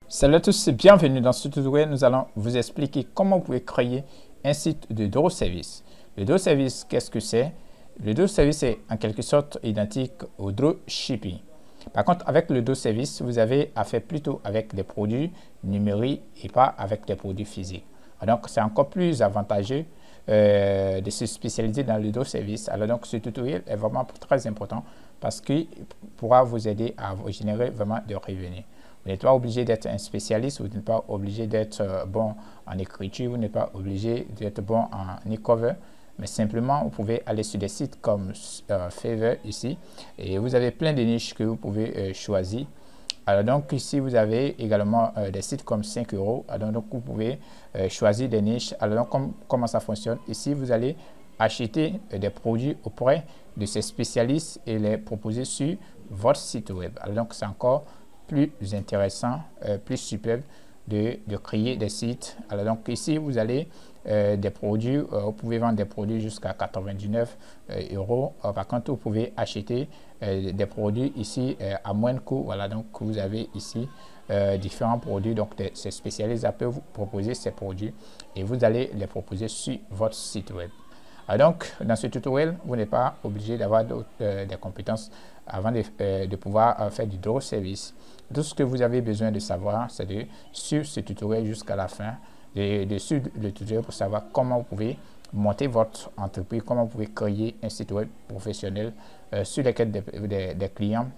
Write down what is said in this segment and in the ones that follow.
Salut à tous et bienvenue dans ce tutoriel. Nous allons vous expliquer comment vous pouvez créer un site de dropservice. Le dropservice, qu'est-ce que c'est? Le dropservice est en quelque sorte identique au dropshipping. Par contre, avec le dropservice, vous avez affaire plutôt avec des produits numériques et pas avec des produits physiques. Donc, c'est encore plus avantageux de se spécialiser dans le dropservice. Alors donc, ce tutoriel est vraiment très important parce qu'il pourra vous aider à vous générer vraiment des revenus. Vous n'êtes pas obligé d'être un spécialiste, vous n'êtes pas obligé d'être bon en écriture, vous n'êtes pas obligé d'être bon en e-cover, mais simplement vous pouvez aller sur des sites comme Fiverr ici et vous avez plein de niches que vous pouvez choisir. Alors donc ici vous avez également des sites comme 5 euros, alors donc vous pouvez choisir des niches. Alors donc comment ça fonctionne? Ici vous allez acheter des produits auprès de ces spécialistes et les proposer sur votre site web. Alors donc c'est encore plus intéressant, plus superbe de créer des sites. Alors donc ici vous allez des produits, vous pouvez vendre des produits jusqu'à 99 euros. Par contre vous pouvez acheter des produits ici à moins de coût. Voilà, donc vous avez ici différents produits, donc ces spécialistes peuvent vous proposer ces produits et vous allez les proposer sur votre site web. Donc, dans ce tutoriel, vous n'êtes pas obligé d'avoir des compétences avant de pouvoir faire du dropservice. Tout ce que vous avez besoin de savoir, c'est de suivre ce tutoriel jusqu'à la fin, de suivre le tutoriel pour savoir comment vous pouvez monter votre entreprise, comment vous pouvez créer un site web professionnel sur lequel des clients,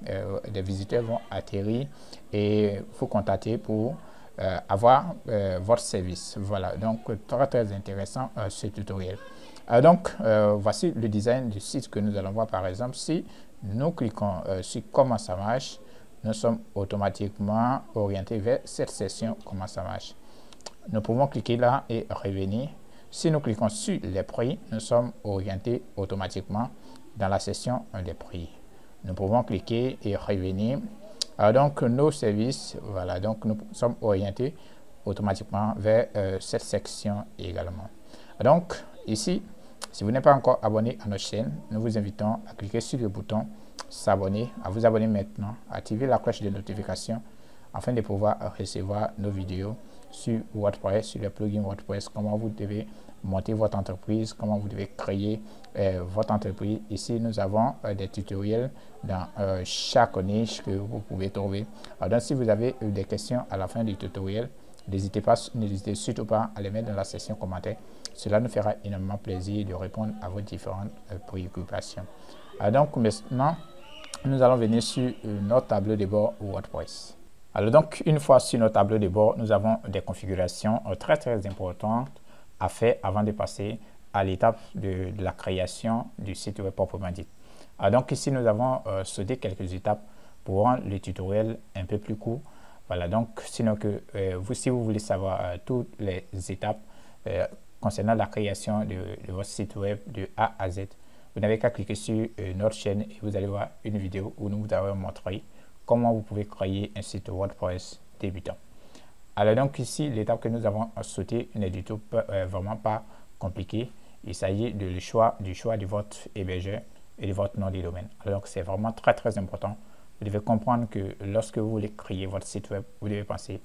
des visiteurs vont atterrir et vous contacter pour avoir votre service. Voilà, donc très intéressant ce tutoriel. Voici le design du site que nous allons voir. Par exemple, si nous cliquons sur comment ça marche, nous sommes automatiquement orientés vers cette section comment ça marche. Nous pouvons cliquer là et revenir. Si nous cliquons sur les prix, nous sommes orientés automatiquement dans la section des prix. Nous pouvons cliquer et revenir. Alors donc nos services, voilà, donc nous sommes orientés automatiquement vers cette section également. Donc ici, si vous n'êtes pas encore abonné à notre chaîne, nous vous invitons à cliquer sur le bouton s'abonner, à vous abonner maintenant, à activer la cloche de notification afin de pouvoir recevoir nos vidéos sur WordPress, sur le plugin WordPress, comment vous devez monter votre entreprise, comment vous devez créer votre entreprise. Ici, nous avons des tutoriels dans chaque niche que vous pouvez trouver. Alors, donc, si vous avez des questions à la fin du tutoriel, n'hésitez surtout pas à les mettre dans la section commentaires. Cela nous fera énormément plaisir de répondre à vos différentes préoccupations. Alors donc maintenant, nous allons venir sur notre tableau de bord WordPress. Alors donc, une fois sur notre tableau de bord, nous avons des configurations très importantes à faire avant de passer à l'étape de la création du site web proprement dit. Alors donc ici, nous avons sauté quelques étapes pour rendre le tutoriel un peu plus court. Voilà, donc sinon que si vous voulez savoir toutes les étapes concernant la création de votre site web de A à Z, vous n'avez qu'à cliquer sur notre chaîne et vous allez voir une vidéo où nous vous avons montré comment vous pouvez créer un site WordPress débutant. Alors donc ici, l'étape que nous avons sautée n'est du tout vraiment pas compliquée. Il s'agit du choix de votre hébergeur et de votre nom de domaine. Alors donc c'est vraiment très important. Vous devez comprendre que lorsque vous voulez créer votre site web, vous devez penser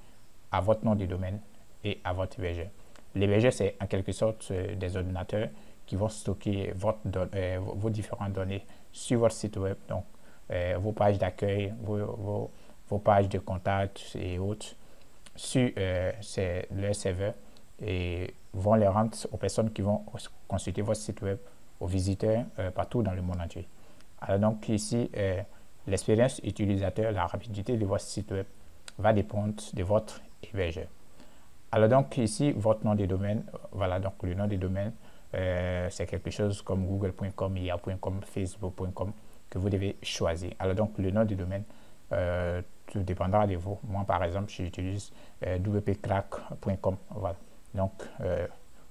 à votre nom de domaine et à votre hébergeur. L'hébergeur, c'est en quelque sorte des ordinateurs qui vont stocker vos différentes données sur votre site web, donc vos pages d'accueil, vos pages de contact et autres sur leur serveur et vont les rendre aux personnes qui vont consulter votre site web, aux visiteurs partout dans le monde entier. Alors donc ici, l'expérience utilisateur, la rapidité de votre site web va dépendre de votre hébergeur. Alors donc ici, votre nom de domaine, voilà, donc le nom de domaine, c'est quelque chose comme google.com, yahoo.com, facebook.com que vous devez choisir. Alors donc le nom de domaine, tout dépendra de vous. Moi par exemple, j'utilise wpcrack.com. Voilà. Donc vous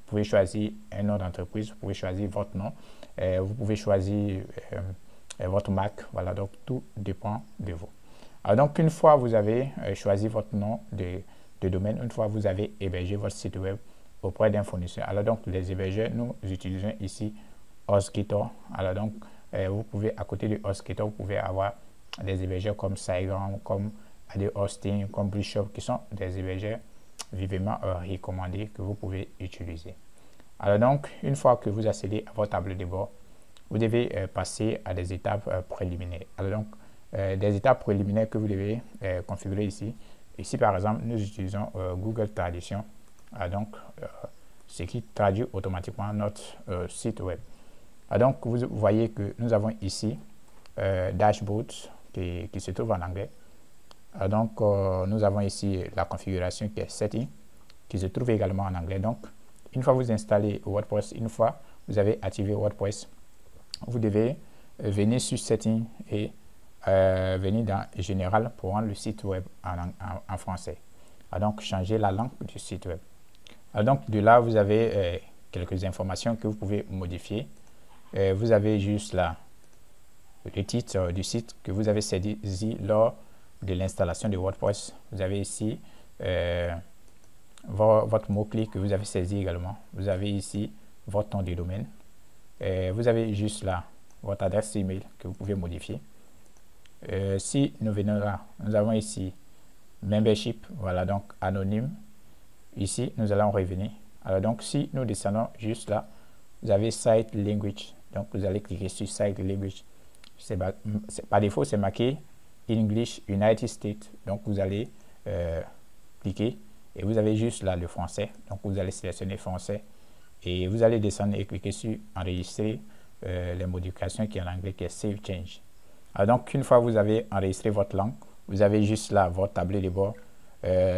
pouvez choisir un nom d'entreprise, vous pouvez choisir votre nom, vous pouvez choisir votre marque. Voilà, donc tout dépend de vous. Alors donc une fois vous avez choisi votre nom de domaine, une fois vous avez hébergé votre site web auprès d'un fournisseur. Alors donc les hébergeurs, nous utilisons ici HostGator. Alors donc vous pouvez, à côté de HostGator, vous pouvez avoir des hébergeurs comme SiteGround, comme AD Hosting, comme Blueshop, qui sont des hébergeurs vivement recommandés que vous pouvez utiliser. Alors donc, une fois que vous accédez à votre tableau de bord, vous devez passer à des étapes préliminaires. Alors donc, des étapes préliminaires que vous devez configurer ici. Ici, par exemple, nous utilisons Google Traduction. Donc, ce qui traduit automatiquement notre site web. Donc, vous voyez que nous avons ici Dashboard qui se trouve en anglais. Donc, nous avons ici la configuration qui est Setting, qui se trouve également en anglais. Donc, une fois vous installez WordPress, une fois vous avez activé WordPress, vous devez venir sur Setting et venir dans Général pour rendre le site web en français. Donc, changer la langue du site web. Donc, de là, vous avez quelques informations que vous pouvez modifier. Vous avez juste là le titre du site que vous avez saisi lors de l'installation de WordPress. Vous avez ici votre mot-clé que vous avez saisi également. Vous avez ici votre nom de domaine. Vous avez juste là votre adresse email que vous pouvez modifier. Si nous venons là, nous avons ici membership, voilà, donc anonyme. Ici, nous allons revenir. Alors donc, si nous descendons juste là, vous avez Site Language. Donc, vous allez cliquer sur Site Language. Par défaut, c'est marqué English United States. Donc, vous allez cliquer et vous avez juste là le français. Donc, vous allez sélectionner français et vous allez descendre et cliquer sur Enregistrer les modifications qui est en anglais, qui est Save Change. Alors donc, une fois que vous avez enregistré votre langue, vous avez juste là votre tableau de bord,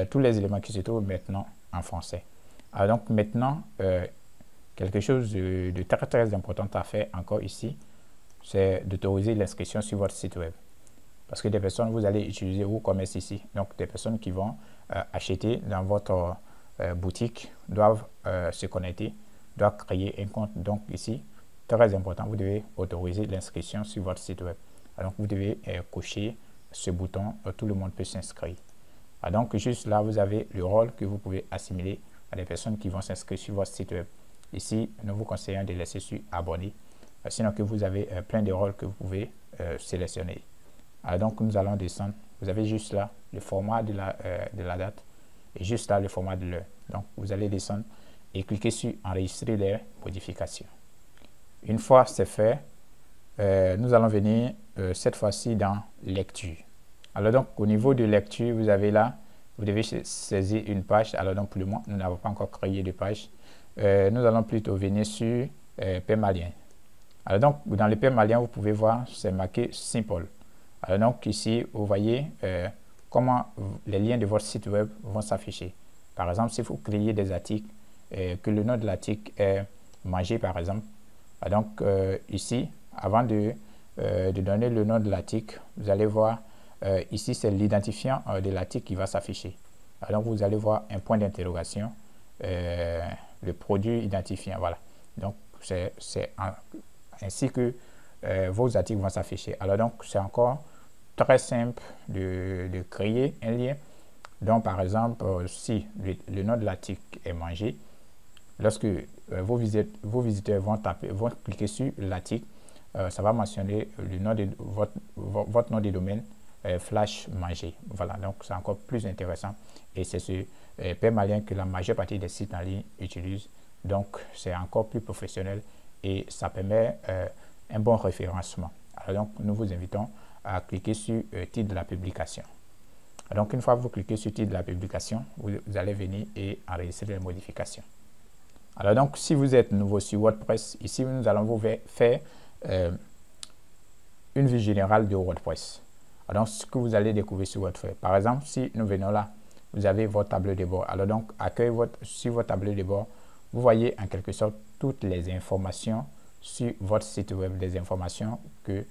tous les éléments qui se trouvent maintenant en français. Alors donc, maintenant, quelque chose de très très important à faire encore ici, c'est d'autoriser l'inscription sur votre site web. Parce que des personnes, vous allez utiliser WooCommerce ici. Donc, des personnes qui vont acheter dans votre boutique doivent se connecter, doivent créer un compte. Donc, ici, très important, vous devez autoriser l'inscription sur votre site web. Alors, vous devez cocher ce bouton, tout le monde peut s'inscrire. Donc, juste là, vous avez le rôle que vous pouvez assimiler à des personnes qui vont s'inscrire sur votre site web. Ici, nous vous conseillons de laisser sur abonner, sinon que vous avez plein de rôles que vous pouvez sélectionner. Donc, nous allons descendre. Vous avez juste là le format de la date et juste là le format de l'heure. Donc, vous allez descendre et cliquer sur enregistrer les modifications. Une fois c'est fait, nous allons venir cette fois-ci dans lecture. Alors donc, au niveau de lecture, vous avez là, vous devez saisir une page. Alors donc, pour le moment, nous n'avons pas encore créé de page. Nous allons plutôt venir sur permalien. Alors donc, dans le permalien, vous pouvez voir, c'est marqué Simple. Alors donc, ici, vous voyez comment les liens de votre site web vont s'afficher. Par exemple, si vous créez des articles, que le nom de l'article est manger, par exemple. Donc, ici, avant de donner le nom de l'article, vous allez voir, ici, c'est l'identifiant de l'article qui va s'afficher. Alors, vous allez voir un point d'interrogation, le produit identifiant, voilà. Donc, c'est ainsi que vos articles vont s'afficher. Alors, donc, c'est encore très simple de créer un lien. Donc, par exemple, si le nom de l'article est mangé, lorsque vos visiteurs vont cliquer sur l'article, ça va mentionner le nom de votre nom de domaine flash manger. Voilà, donc c'est encore plus intéressant et c'est ce permalien que la majeure partie des sites en ligne utilisent. Donc, c'est encore plus professionnel et ça permet un bon référencement. Alors donc, nous vous invitons à cliquer sur titre de la publication. Donc, une fois que vous cliquez sur titre de la publication, vous allez venir et enregistrer les modifications. Alors donc, si vous êtes nouveau sur WordPress, ici, nous allons vous faire une vue générale de WordPress. Alors, ce que vous allez découvrir sur WordPress. Par exemple, si nous venons là, vous avez votre tableau de bord. Alors donc, sur votre tableau de bord, vous voyez en quelque sorte toutes les informations sur votre site web, des informations que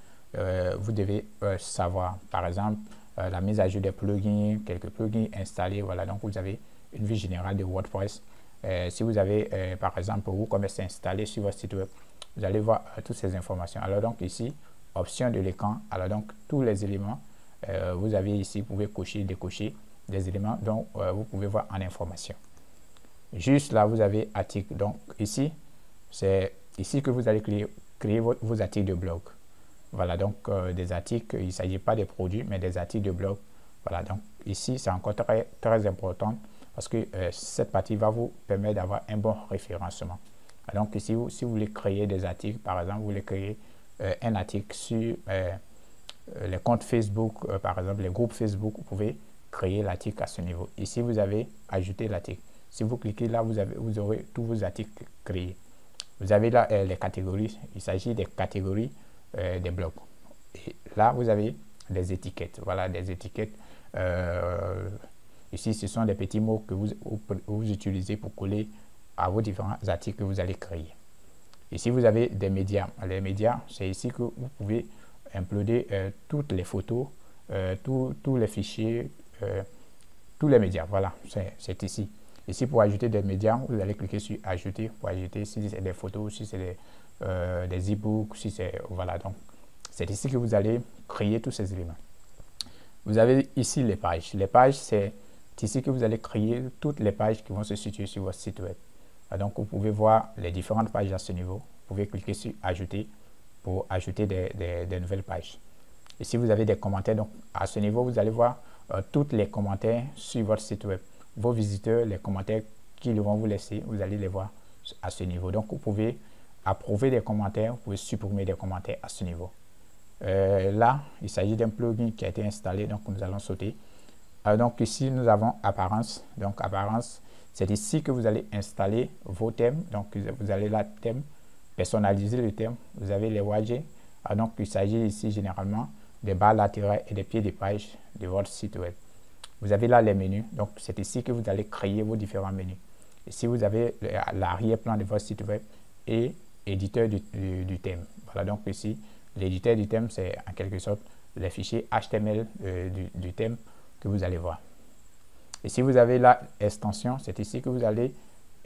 vous devez savoir. Par exemple, la mise à jour des plugins, quelques plugins installés. Voilà, donc vous avez une vue générale de WordPress. Si vous avez, par exemple, WooCommerce installé sur votre site web, vous allez voir toutes ces informations. Alors donc ici, option de l'écran. Alors donc, tous les éléments, vous avez ici, vous pouvez cocher, décocher des éléments dont vous pouvez voir en information. Juste là, vous avez article. Donc ici, c'est ici que vous allez créer vos articles de blog. Voilà, donc des articles, il ne s'agit pas des produits, mais des articles de blog. Voilà, donc ici, c'est encore très important parce que cette partie va vous permettre d'avoir un bon référencement. Donc ici, si vous voulez créer des articles, par exemple, vous voulez créer un article sur les comptes Facebook, par exemple, les groupes Facebook, vous pouvez créer l'article à ce niveau. Ici, vous avez ajouté l'article. Si vous cliquez là, vous aurez tous vos articles créés. Vous avez là les catégories. Il s'agit des catégories des blogs. Et là, vous avez des étiquettes. Voilà, des étiquettes. Ici, ce sont des petits mots que vous utilisez pour coller à vos différents articles que vous allez créer. Ici, vous avez des médias. Les médias, c'est ici que vous pouvez uploader toutes les photos, tous les fichiers, tous les médias. Voilà, c'est ici. Ici, pour ajouter des médias, vous allez cliquer sur ajouter pour ajouter si c'est des photos, si c'est des e-books, si c'est, voilà, donc c'est ici que vous allez créer tous ces éléments. Vous avez ici les pages. Les pages, c'est ici que vous allez créer toutes les pages qui vont se situer sur votre site web. Donc, vous pouvez voir les différentes pages à ce niveau. Vous pouvez cliquer sur ajouter pour ajouter des nouvelles pages. Ici, vous avez des commentaires. Donc, à ce niveau, vous allez voir tous les commentaires sur votre site web. Vos visiteurs, les commentaires qu'ils vont vous laisser, vous allez les voir à ce niveau. Donc, vous pouvez approuver des commentaires, vous pouvez supprimer des commentaires à ce niveau. Là, il s'agit d'un plugin qui a été installé, donc nous allons sauter. Donc ici, nous avons apparence. Donc apparence, c'est ici que vous allez installer vos thèmes. Donc vous allez là, thème, personnaliser le thème. Vous avez les widgets. Donc il s'agit ici généralement des barres latérales et des pieds de page de votre site web. Vous avez là les menus. Donc c'est ici que vous allez créer vos différents menus. Ici, vous avez l'arrière-plan de votre site web et éditeur du thème. Voilà, donc ici, l'éditeur du thème, c'est en quelque sorte les fichiers HTML du thème que vous allez voir. Et si vous avez la extension, c'est ici que vous allez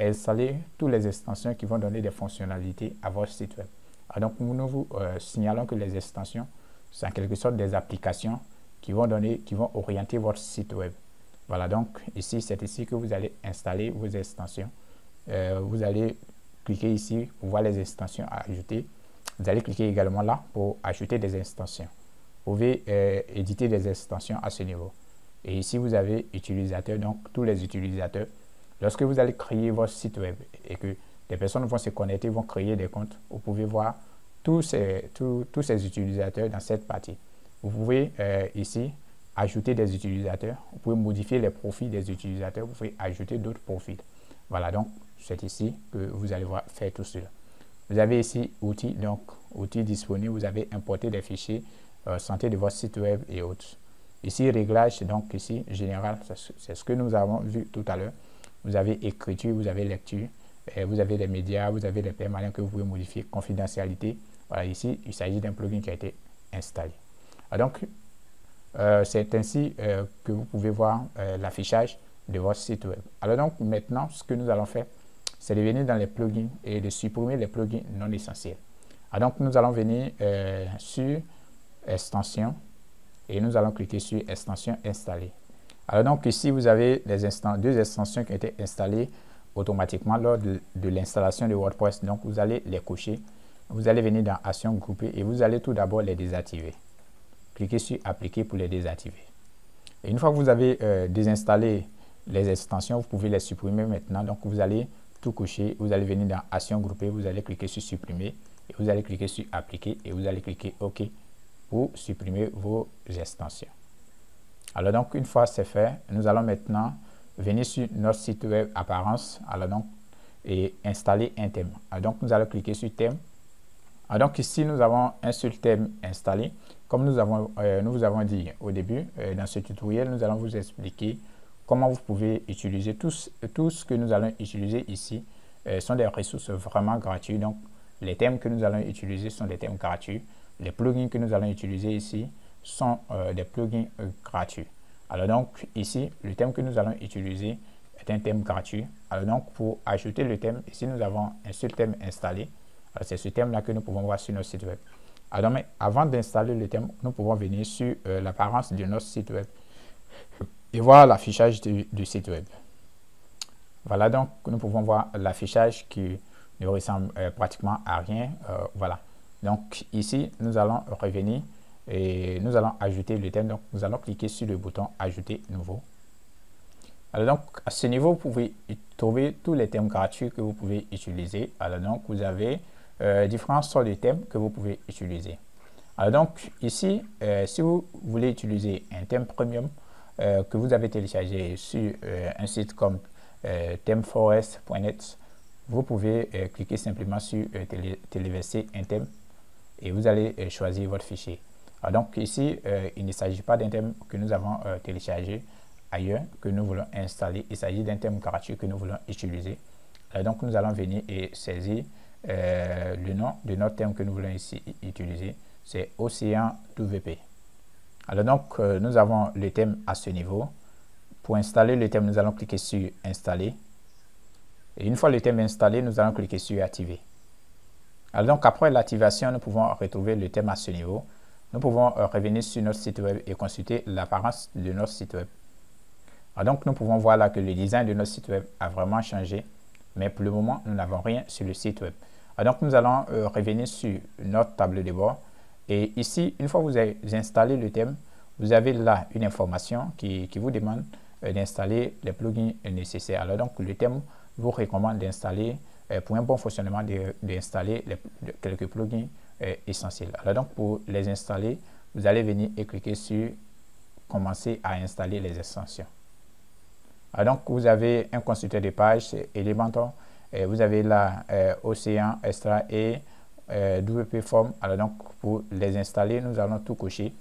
installer toutes les extensions qui vont donner des fonctionnalités à votre site web. Alors donc, nous vous signalons que les extensions, c'est en quelque sorte des applications qui vont orienter votre site web. Voilà, donc ici, c'est ici que vous allez installer vos extensions. Vous allez cliquer ici pour voir les extensions à ajouter. Vous allez cliquer également là pour ajouter des extensions. Vous pouvez éditer des extensions à ce niveau. Et ici, vous avez utilisateurs, donc tous les utilisateurs. Lorsque vous allez créer votre site web et que des personnes vont se connecter, vont créer des comptes, vous pouvez voir tous ces utilisateurs dans cette partie. Vous pouvez ici ajouter des utilisateurs. Vous pouvez modifier les profils des utilisateurs. Vous pouvez ajouter d'autres profils. Voilà, donc c'est ici que vous allez voir faire tout cela. Vous avez ici outils, donc outils disponibles. Vous avez importé des fichiers santé de votre site web et autres. Ici, réglage, donc ici, général, c'est ce que nous avons vu tout à l'heure. Vous avez écriture, vous avez lecture, vous avez des médias, vous avez des permanents que vous pouvez modifier, confidentialité. Voilà, ici, il s'agit d'un plugin qui a été installé. Donc, c'est ainsi que vous pouvez voir l'affichage de votre site web. Alors donc, maintenant, ce que nous allons faire, c'est de venir dans les plugins et de supprimer les plugins non essentiels. Alors donc, nous allons venir sur extension et nous allons cliquer sur extension installée. Alors donc ici, vous avez deux extensions qui ont été installées automatiquement lors de l'installation de WordPress. Donc vous allez les cocher. Vous allez venir dans Actions groupées et vous allez tout d'abord les désactiver. Cliquez sur Appliquer pour les désactiver. Et une fois que vous avez désinstallé les extensions, vous pouvez les supprimer maintenant. Donc vous allez tout cocher. Vous allez venir dans Actions groupées. Vous allez cliquer sur Supprimer et vous allez cliquer sur Appliquer et vous allez cliquer OK pour supprimer vos extensions. Alors donc, une fois c'est fait, nous allons maintenant venir sur notre site web apparence, alors donc, et installer un thème. Alors donc, nous allons cliquer sur thème. Alors donc, ici, nous avons un seul thème installé. Comme nous vous avons dit au début, dans ce tutoriel, nous allons vous expliquer comment vous pouvez utiliser tout ce que nous allons utiliser ici. Sont des ressources vraiment gratuites. Donc, les thèmes que nous allons utiliser sont des thèmes gratuits. Les plugins que nous allons utiliser ici sont des plugins gratuits. Alors donc ici, le thème que nous allons utiliser est un thème gratuit. Alors donc pour ajouter le thème, ici nous avons un seul thème installé. C'est ce thème-là que nous pouvons voir sur notre site web. Alors mais avant d'installer le thème, nous pouvons venir sur l'apparence de notre site web et voir l'affichage du site web. Voilà, donc nous pouvons voir l'affichage qui ne ressemble pratiquement à rien. Voilà. Donc ici, nous allons revenir et nous allons ajouter le thème. Donc, nous allons cliquer sur le bouton ajouter nouveau. Alors donc, à ce niveau, vous pouvez trouver tous les thèmes gratuits que vous pouvez utiliser. Alors donc, vous avez différents sortes de thèmes que vous pouvez utiliser. Alors donc, ici, si vous voulez utiliser un thème premium que vous avez téléchargé sur un site comme themeforest.net, vous pouvez cliquer simplement sur téléverser un thème et vous allez choisir votre fichier. Alors donc ici, il ne s'agit pas d'un thème que nous avons téléchargé ailleurs, que nous voulons installer. Il s'agit d'un thème gratuit que nous voulons utiliser. Alors donc nous allons venir et saisir le nom de notre thème que nous voulons ici utiliser. C'est Océan WP. Alors donc nous avons le thème à ce niveau. Pour installer le thème, nous allons cliquer sur installer. Et une fois le thème installé, nous allons cliquer sur activer. Alors donc après l'activation, nous pouvons retrouver le thème à ce niveau. Nous pouvons revenir sur notre site web et consulter l'apparence de notre site web. Alors donc nous pouvons voir là que le design de notre site web a vraiment changé, mais pour le moment nous n'avons rien sur le site web. Alors donc nous allons revenir sur notre tableau de bord et ici, une fois que vous avez installé le thème, vous avez là une information qui vous demande d'installer les plugins nécessaires. Alors donc le thème vous recommande d'installer, pour un bon fonctionnement, d'installer quelques plugins essentiels. Alors donc pour les installer, vous allez venir et cliquer sur commencer à installer les extensions. Alors donc vous avez un constructeur de page, c'est Elementor, vous avez là Océan, Extra et WP Form. Alors donc pour les installer, nous allons tout cocher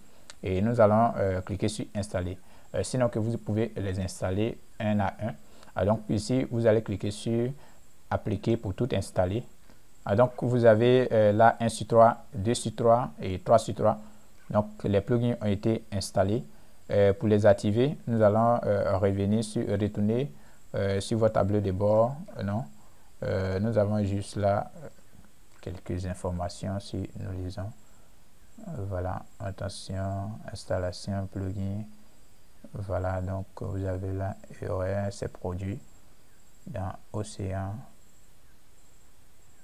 et nous allons cliquer sur installer. Sinon que vous pouvez les installer un à un. Alors donc ici vous allez cliquer sur appliquer pour tout installer. Alors donc vous avez là 1 sur 3, 2 sur 3 et 3 sur 3. Donc les plugins ont été installés. Pour les activer, nous allons revenir sur retourner sur votre tableau de bord. Non, nous avons juste là quelques informations si nous lisons. Voilà, attention, installation, plugin. Voilà, donc vous avez là ces produits dans Océan,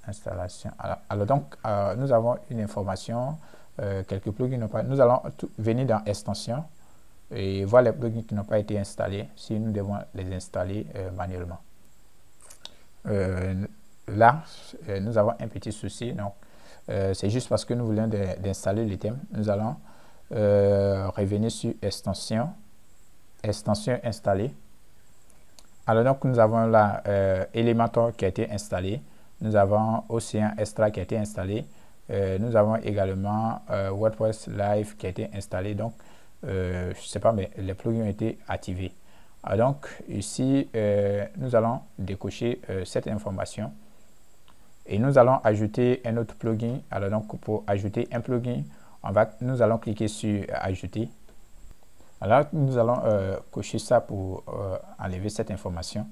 installation. Alors donc, nous avons une information, quelques plugins n'ont pas. Nous allons venir dans extension et voir les plugins qui n'ont pas été installés, si nous devons les installer manuellement. Là, nous avons un petit souci, donc c'est juste parce que nous voulons d'installer le thème. Nous allons revenir sur extension, extension installée. Alors donc nous avons là Elementor qui a été installé, nous avons Océan Extra qui a été installé, nous avons également WordPress Live qui a été installé. Donc je ne sais pas, mais les plugins ont été activés. Alors donc ici nous allons décocher cette information et nous allons ajouter un autre plugin. Alors donc pour ajouter un plugin, nous allons cliquer sur ajouter. Alors nous allons cocher ça pour enlever cette information.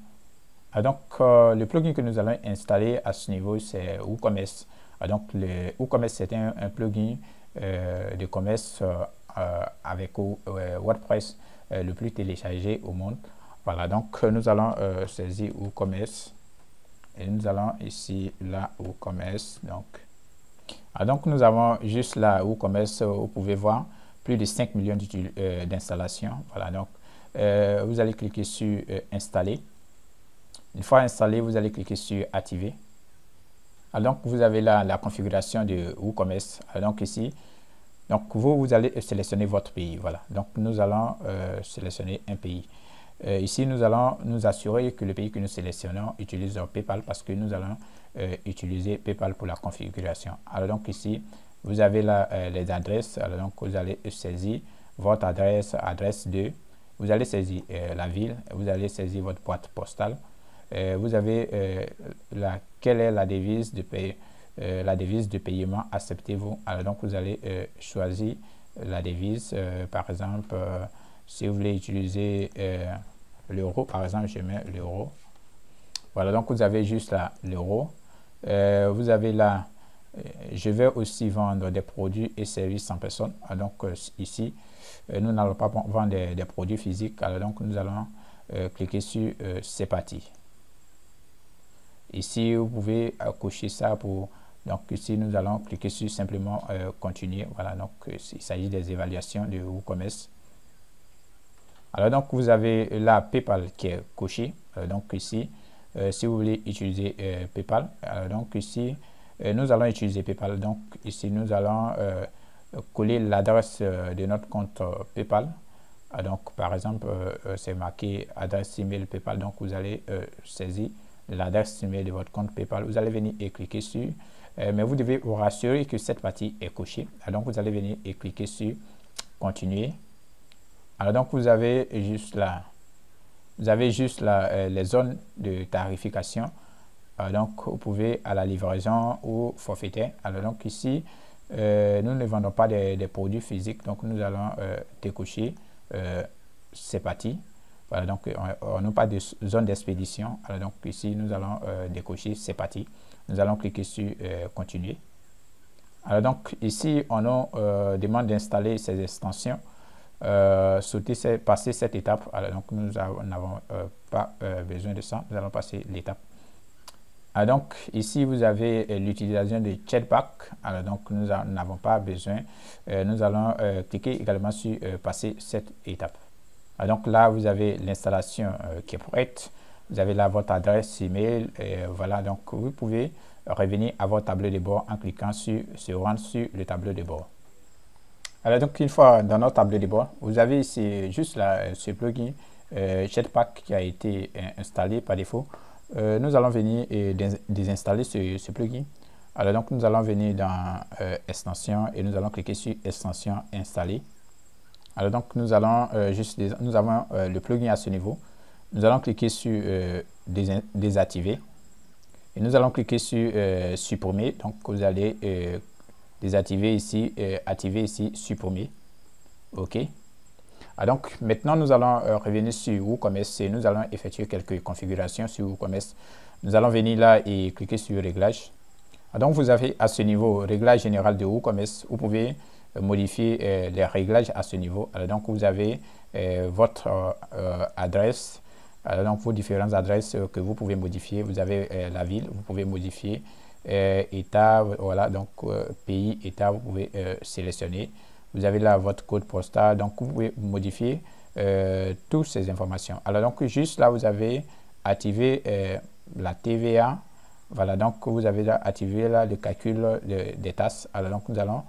Alors donc le plugin que nous allons installer à ce niveau, c'est WooCommerce. Alors donc le WooCommerce, c'est un plugin de commerce avec WordPress le plus téléchargé au monde. Voilà, donc nous allons saisir WooCommerce et nous allons ici là WooCommerce. Donc nous avons juste là WooCommerce, vous pouvez voir plus de 5 millions d'installations. Voilà, donc vous allez cliquer sur installer. Une fois installé, vous allez cliquer sur activer. Alors, donc vous avez là la configuration de WooCommerce. Alors, donc ici, donc vous allez sélectionner votre pays. Voilà, donc nous allons sélectionner un pays. Ici, nous allons nous assurer que le pays que nous sélectionnons utilise PayPal parce que nous allons utiliser PayPal pour la configuration. Alors donc ici, vous avez là les adresses. Alors donc vous allez saisir votre adresse, adresse 2. Vous allez saisir la ville. Vous allez saisir votre boîte postale. Vous avez là quelle est la devise de paiement acceptez-vous. Alors donc vous allez choisir la devise. Par exemple, si vous voulez utiliser l'euro, par exemple, je mets l'euro. Voilà, donc vous avez juste là l'euro. Vous avez là, je vais aussi vendre des produits et services en personne. Alors donc ici, nous n'allons pas vendre des produits physiques. Alors donc nous allons cliquer sur c'est parti. Ici, vous pouvez cocher ça pour Donc ici, nous allons cliquer sur simplement continuer. Voilà, donc il s'agit des évaluations de WooCommerce. Alors donc vous avez là PayPal qui est coché. Donc ici, si vous voulez utiliser PayPal, donc ici, nous allons utiliser PayPal. Donc ici, nous allons coller l'adresse de notre compte PayPal. Donc par exemple, c'est marqué adresse email PayPal. Donc vous allez saisir l'adresse email de votre compte PayPal. Vous allez venir et cliquer sur, mais vous devez vous rassurer que cette partie est cochée. Donc vous allez venir et cliquer sur continuer. Alors donc vous avez juste là, les zones de tarification. Donc vous pouvez à la livraison ou forfaitaire. Alors donc ici, nous ne vendons pas des produits physiques, donc nous allons décocher ces parties. Voilà, donc on n'a pas de zone d'expédition. Alors donc ici, nous allons décocher ces parties. Nous allons cliquer sur continuer. Alors donc ici, on nous demande d'installer ces extensions. Passer cette étape. Alors donc nous n'avons pas besoin de ça. Nous allons passer l'étape. Alors donc ici vous avez l'utilisation de Jetpack. Alors donc nous n'avons pas besoin. Nous allons cliquer également sur passer cette étape. Alors donc là vous avez l'installation qui est prête. Vous avez là votre adresse email. Voilà, donc vous pouvez revenir à votre tableau de bord en cliquant sur se rendre sur le tableau de bord. Alors donc une fois dans notre tableau de bord, vous avez ici juste là ce plugin Jetpack qui a été installé par défaut. Nous allons venir et désinstaller ce plugin. Alors donc nous allons venir dans extension et nous allons cliquer sur extension installer. Alors donc nous allons nous avons le plugin à ce niveau. Nous allons cliquer sur désactiver et nous allons cliquer sur supprimer. Donc vous allez désactiver ici, activer ici, supprimer. OK. Donc maintenant nous allons revenir sur WooCommerce et nous allons effectuer quelques configurations sur WooCommerce. Nous allons venir là et cliquer sur réglage. Donc vous avez à ce niveau réglage général de WooCommerce. Vous pouvez modifier les réglages à ce niveau. Alors donc vous avez votre adresse. Alors donc vos différentes adresses que vous pouvez modifier. Vous avez la ville, vous pouvez modifier. État, voilà, donc pays, état, vous pouvez sélectionner. Vous avez là votre code postal, donc vous pouvez modifier toutes ces informations. Alors donc juste là vous avez activé la TVA. Voilà, donc vous avez là activé là le calcul des taxes. Alors donc nous allons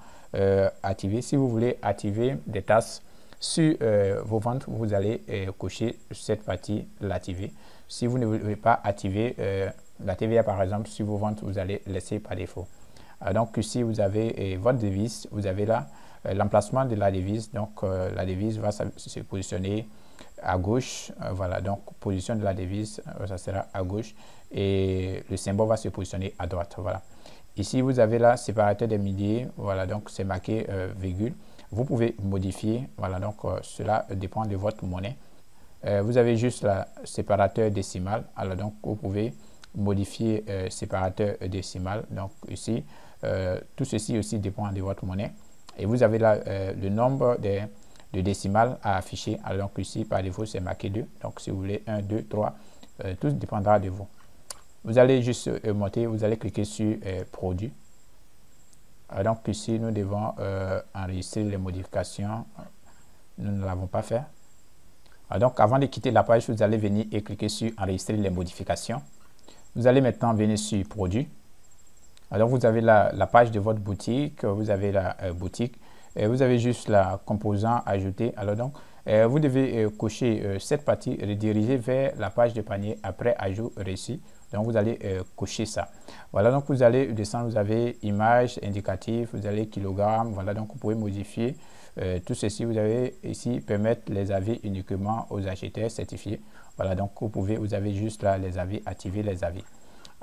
activer, si vous voulez activer des taxes sur vos ventes, vous allez cocher cette partie, l'activer. Si vous ne voulez pas activer la TVA par exemple, sur vos ventes, vous allez laisser par défaut. Donc ici vous avez votre devise, vous avez là l'emplacement de la devise. Donc la devise va se positionner à gauche. Voilà, donc position de la devise, ça sera à gauche et le symbole va se positionner à droite. Voilà. Ici vous avez là séparateur des milliers. Voilà, donc c'est marqué virgule. Vous pouvez modifier. Voilà, donc cela dépend de votre monnaie. Vous avez juste la séparateur décimal. Alors donc vous pouvez modifier séparateur décimal. Donc ici tout ceci aussi dépend de votre monnaie. Et vous avez là le nombre de décimales à afficher. Alors donc ici par défaut c'est marqué 2. Donc si vous voulez 1, 2, 3, tout dépendra de vous. Vous allez juste monter, vous allez cliquer sur produit. Donc ici nous devons enregistrer les modifications. Nous ne l'avons pas fait. Donc avant de quitter la page, vous allez venir et cliquer sur enregistrer les modifications. Vous allez maintenant venir sur produit. Alors vous avez la page de votre boutique, vous avez la boutique, et vous avez juste la composant ajouter. Alors donc vous devez cocher cette partie, rediriger vers la page de panier après ajout réussi. Donc vous allez cocher ça. Voilà, donc vous allez descendre, vous avez image, indicatif, vous avez kilogramme. Voilà, donc vous pouvez modifier tout ceci. Vous avez ici permettre les avis uniquement aux acheteurs certifiés. Voilà, donc vous avez juste là les avis, activer les avis.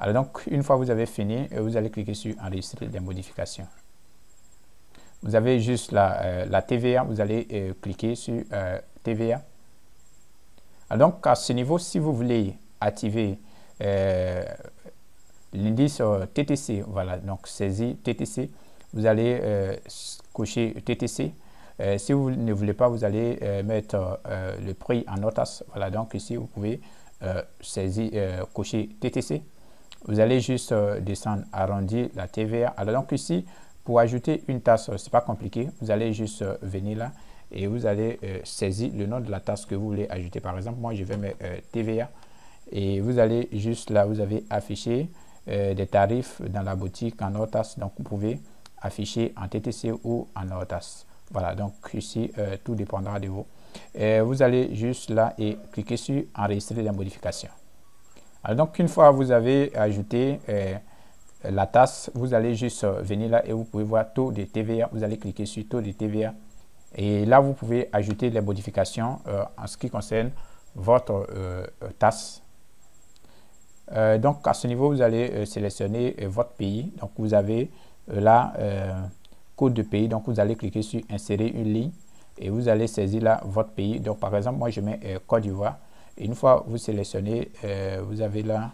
Alors donc une fois vous avez fini, vous allez cliquer sur enregistrer les modifications. Vous avez juste la TVA, vous allez cliquer sur TVA. Alors donc à ce niveau, si vous voulez activer l'indice TTC, voilà, donc saisie TTC, vous allez cocher TTC. Si vous ne voulez pas, vous allez mettre le prix en notas. Voilà, donc ici vous pouvez saisir, cocher TTC. vous allez juste descendre, arrondir la TVA. Alors donc ici, pour ajouter une taxe, c'est pas compliqué. Vous allez juste venir là et vous allez saisir le nom de la taxe que vous voulez ajouter. Par exemple, moi je vais mettre TVA et vous allez juste là, vous avez affiché des tarifs dans la boutique en hors taxe. Donc vous pouvez afficher en TTC ou en hors taxe. Voilà, donc ici, tout dépendra de vous. Vous allez juste là et cliquer sur enregistrer les modifications. Alors donc une fois vous avez ajouté la taxe, vous allez juste venir là et vous pouvez voir taux de TVA. Vous allez cliquer sur taux de TVA et là vous pouvez ajouter les modifications en ce qui concerne votre taxe. Donc à ce niveau vous allez sélectionner votre pays. Donc vous avez là code de pays. Donc vous allez cliquer sur insérer une ligne et vous allez saisir là votre pays. Donc par exemple moi je mets Côte d'Ivoire. Et une fois vous sélectionnez, vous avez là.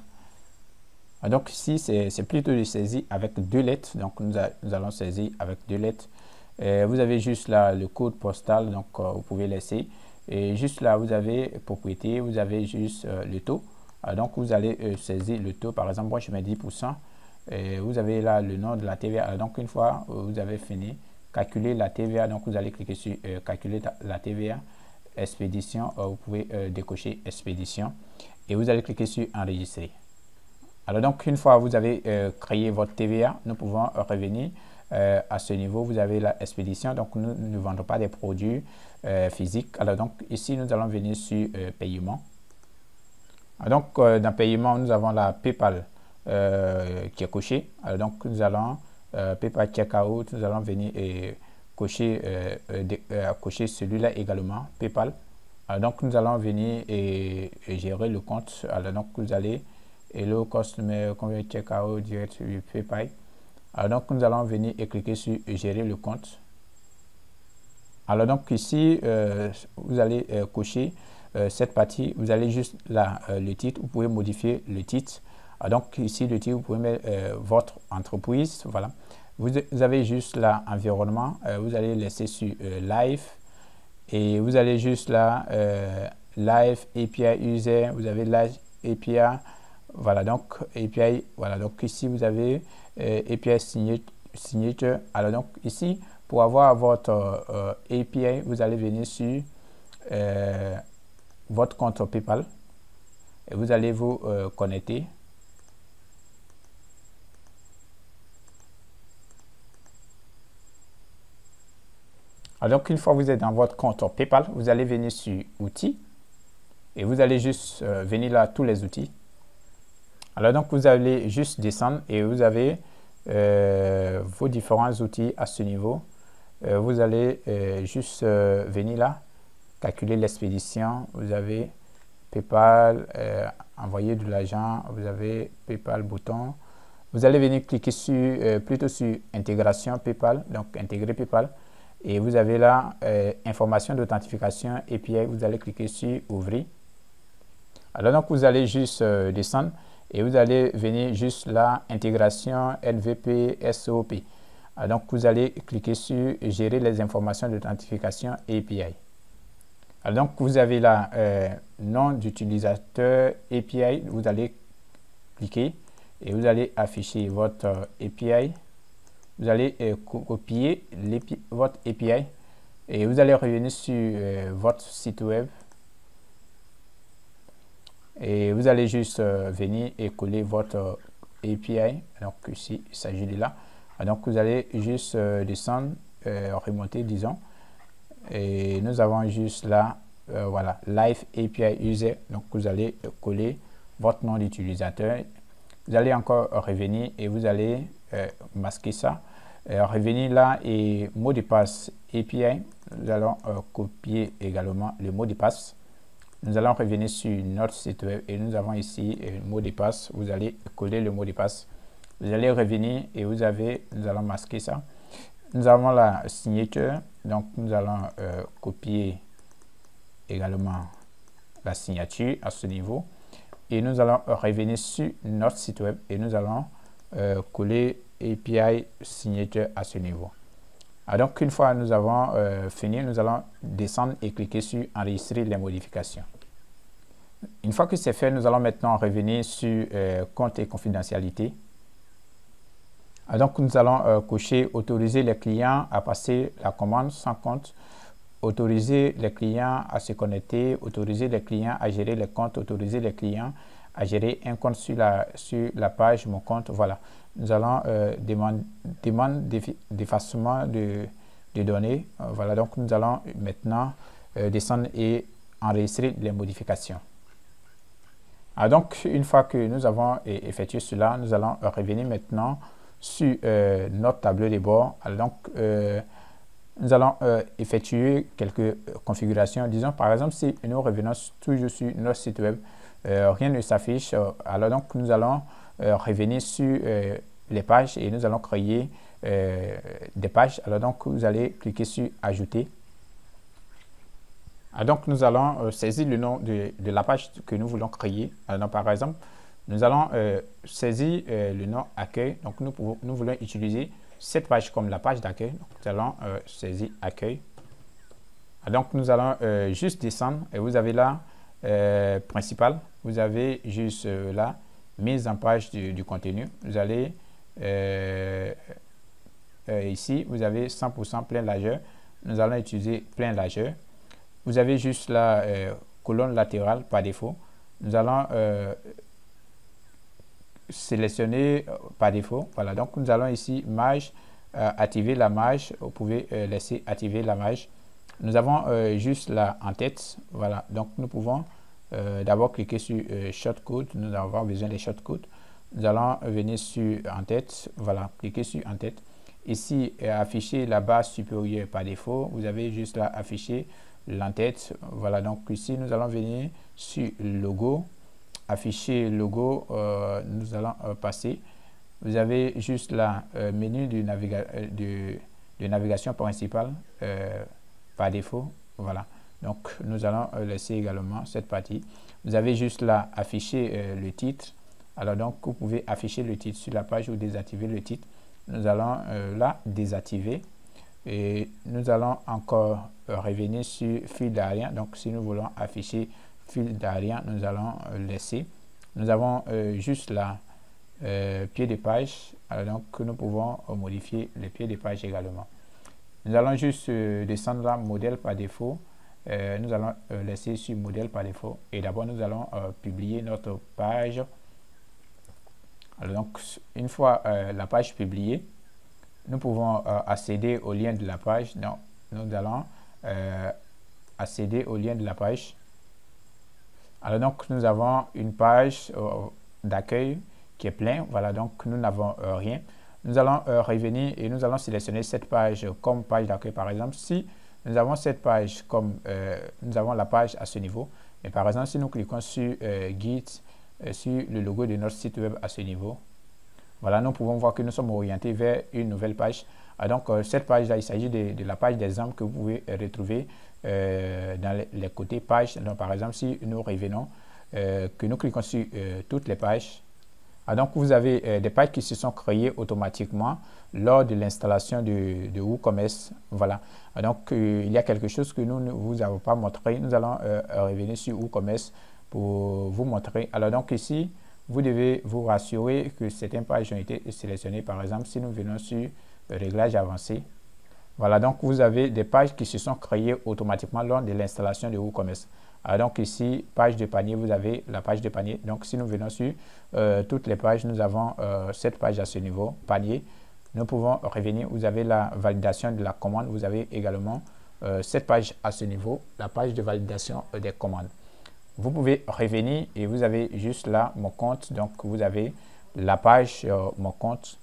Donc ici, c'est plutôt de saisir avec 2 lettres. Donc nous allons saisir avec 2 lettres. Vous avez juste là le code postal. Donc vous pouvez laisser. Et juste là, vous avez propriété. Vous avez juste le taux. Donc vous allez saisir le taux. Par exemple, moi je mets 10%. Et vous avez là le nom de la TVA. Donc une fois vous avez fini, calculer la TVA. Donc vous allez cliquer sur calculer la TVA. Expédition, vous pouvez décocher expédition et vous allez cliquer sur enregistrer. Alors donc une fois vous avez créé votre TVA, nous pouvons revenir à ce niveau. Vous avez la expédition, donc nous ne vendons pas des produits physiques. Alors donc ici nous allons venir sur paiement. Alors donc dans paiement nous avons la PayPal qui est cochée. Alors donc nous allons PayPal Checkout, nous allons venir et cocher celui-là également, PayPal. Alors donc nous allons venir et gérer le compte. Alors donc vous allez Hello Customer Checkout direct sur PayPal. Alors donc nous allons venir et cliquer sur gérer le compte. Alors donc ici vous allez cocher cette partie. Vous allez juste là le titre. Vous pouvez modifier le titre. Alors donc ici le titre, vous pouvez mettre votre entreprise. Voilà. Vous avez juste là environnement, vous allez laisser sur live et vous allez juste là live API user, vous avez live API, voilà donc API, voilà donc ici vous avez API signature. Alors donc ici pour avoir votre API, vous allez venir sur votre compte PayPal et vous allez vous connecter. Alors donc une fois que vous êtes dans votre compte PayPal, vous allez venir sur outils et vous allez juste venir là tous les outils. Alors donc vous allez juste descendre et vous avez vos différents outils à ce niveau. Vous allez juste venir là, calculer l'expédition. Vous avez PayPal, envoyer de l'argent. Vous avez PayPal bouton. Vous allez venir cliquer sur plutôt sur intégration PayPal, donc intégrer PayPal. Et vous avez là information d'authentification API. Vous allez cliquer sur ouvrir. Alors donc vous allez juste descendre et vous allez venir juste là intégration LVP SOP. Alors donc vous allez cliquer sur gérer les informations d'authentification API. Alors donc vous avez là nom d'utilisateur API. Vous allez cliquer et vous allez afficher votre API. Vous allez copier votre API et vous allez revenir sur votre site web et vous allez juste venir et coller votre API. Donc ici il s'agit de là. Donc vous allez juste descendre, remonter disons, et nous avons juste là voilà live API user. Donc vous allez coller votre nom d'utilisateur. Vous allez encore revenir et vous allez masquer ça, revenir là et mot de passe API. Nous allons copier également le mot de passe. Nous allons revenir sur notre site web et nous avons ici un mot de passe. Vous allez coller le mot de passe. Vous allez revenir et nous allons masquer ça. Nous avons la signature, donc nous allons copier également la signature à ce niveau. Et nous allons revenir sur notre site web et nous allons coller API signature à ce niveau. Alors donc une fois nous avons fini, nous allons descendre et cliquer sur enregistrer les modifications. Une fois que c'est fait, nous allons maintenant revenir sur compte et confidentialité. Donc, nous allons cocher autoriser les clients à passer la commande sans compte, autoriser les clients à se connecter, autoriser les clients à gérer les comptes, autoriser les clients à gérer un compte sur la page Mon compte. Voilà, nous allons demande d'effacement de données. Voilà, donc nous allons maintenant descendre et enregistrer les modifications. Donc, une fois que nous avons effectué cela, nous allons revenir maintenant sur notre tableau de bord. Alors, donc, nous allons effectuer quelques configurations. Disons, par exemple, si nous revenons toujours sur notre site web, rien ne s'affiche. Alors, donc, nous allons revenir sur les pages et nous allons créer des pages. Alors, donc, vous allez cliquer sur « Ajouter ». Donc, nous allons saisir le nom de la page que nous voulons créer. Alors, par exemple, nous allons saisir le nom accueil. Donc, nous voulons utiliser cette page comme la page d'accueil. Donc, nous allons saisir accueil. Donc, nous allons juste descendre et vous avez là principal. Vous avez juste là mise en page du contenu. Vous allez ici, vous avez 100% plein largeur. Nous allons utiliser plein largeur. Vous avez juste la colonne latérale par défaut. Nous allons sélectionner par défaut. Voilà, donc nous allons ici marge, activer la marge. Vous pouvez laisser activer la marge. Nous avons juste la en tête. Voilà, donc nous pouvons d'abord cliquer sur shortcode. Nous avons besoin des shortcodes. Nous allons venir sur en tête. Voilà, cliquer sur en tête. Ici, afficher la barre supérieure par défaut. Vous avez juste là afficher l'entête. Voilà, donc ici nous allons venir sur logo, afficher logo. Nous allons passer. Vous avez juste là menu de navigation principale par défaut. Voilà, donc nous allons laisser également cette partie. Vous avez juste là afficher le titre. Alors donc vous pouvez afficher le titre sur la page ou désactiver le titre. Nous allons là désactiver. Et nous allons encore revenir sur fil d'Ariane. Donc, si nous voulons afficher fil d'Ariane, nous allons laisser. Nous avons juste là pied de page. Alors, donc, nous pouvons modifier le pied de page également. Nous allons juste descendre là, modèle par défaut. Nous allons laisser sur modèle par défaut. Et d'abord, nous allons publier notre page. Alors, donc, une fois la page publiée, nous pouvons accéder au lien de la page. Donc, nous allons accéder au lien de la page. Alors, donc, nous avons une page d'accueil qui est pleine. Voilà, donc, nous n'avons rien. Nous allons revenir et nous allons sélectionner cette page comme page d'accueil, par exemple. Si nous avons cette page comme, nous avons la page à ce niveau. Mais par exemple, si nous cliquons sur Guide, sur le logo de notre site web à ce niveau, voilà, nous pouvons voir que nous sommes orientés vers une nouvelle page. Donc, cette page-là, il s'agit de la page d'exemple que vous pouvez retrouver dans les côtés pages. Donc, par exemple, si nous revenons, que nous cliquons sur toutes les pages, donc vous avez des pages qui se sont créées automatiquement lors de l'installation de WooCommerce. Voilà. Donc, il y a quelque chose que nous ne vous avons pas montré. Nous allons revenir sur WooCommerce pour vous montrer. Alors, donc ici, vous devez vous rassurer que certaines pages ont été sélectionnées. Par exemple, si nous venons sur réglage avancé, voilà, donc vous avez des pages qui se sont créées automatiquement lors de l'installation de WooCommerce. Alors donc ici, page de panier, vous avez la page de panier. Donc si nous venons sur toutes les pages, nous avons cette page à ce niveau, panier. Nous pouvons revenir, vous avez la validation de la commande. Vous avez également cette page à ce niveau, la page de validation des commandes. Vous pouvez revenir et vous avez juste là mon compte. Donc, vous avez la page mon compte.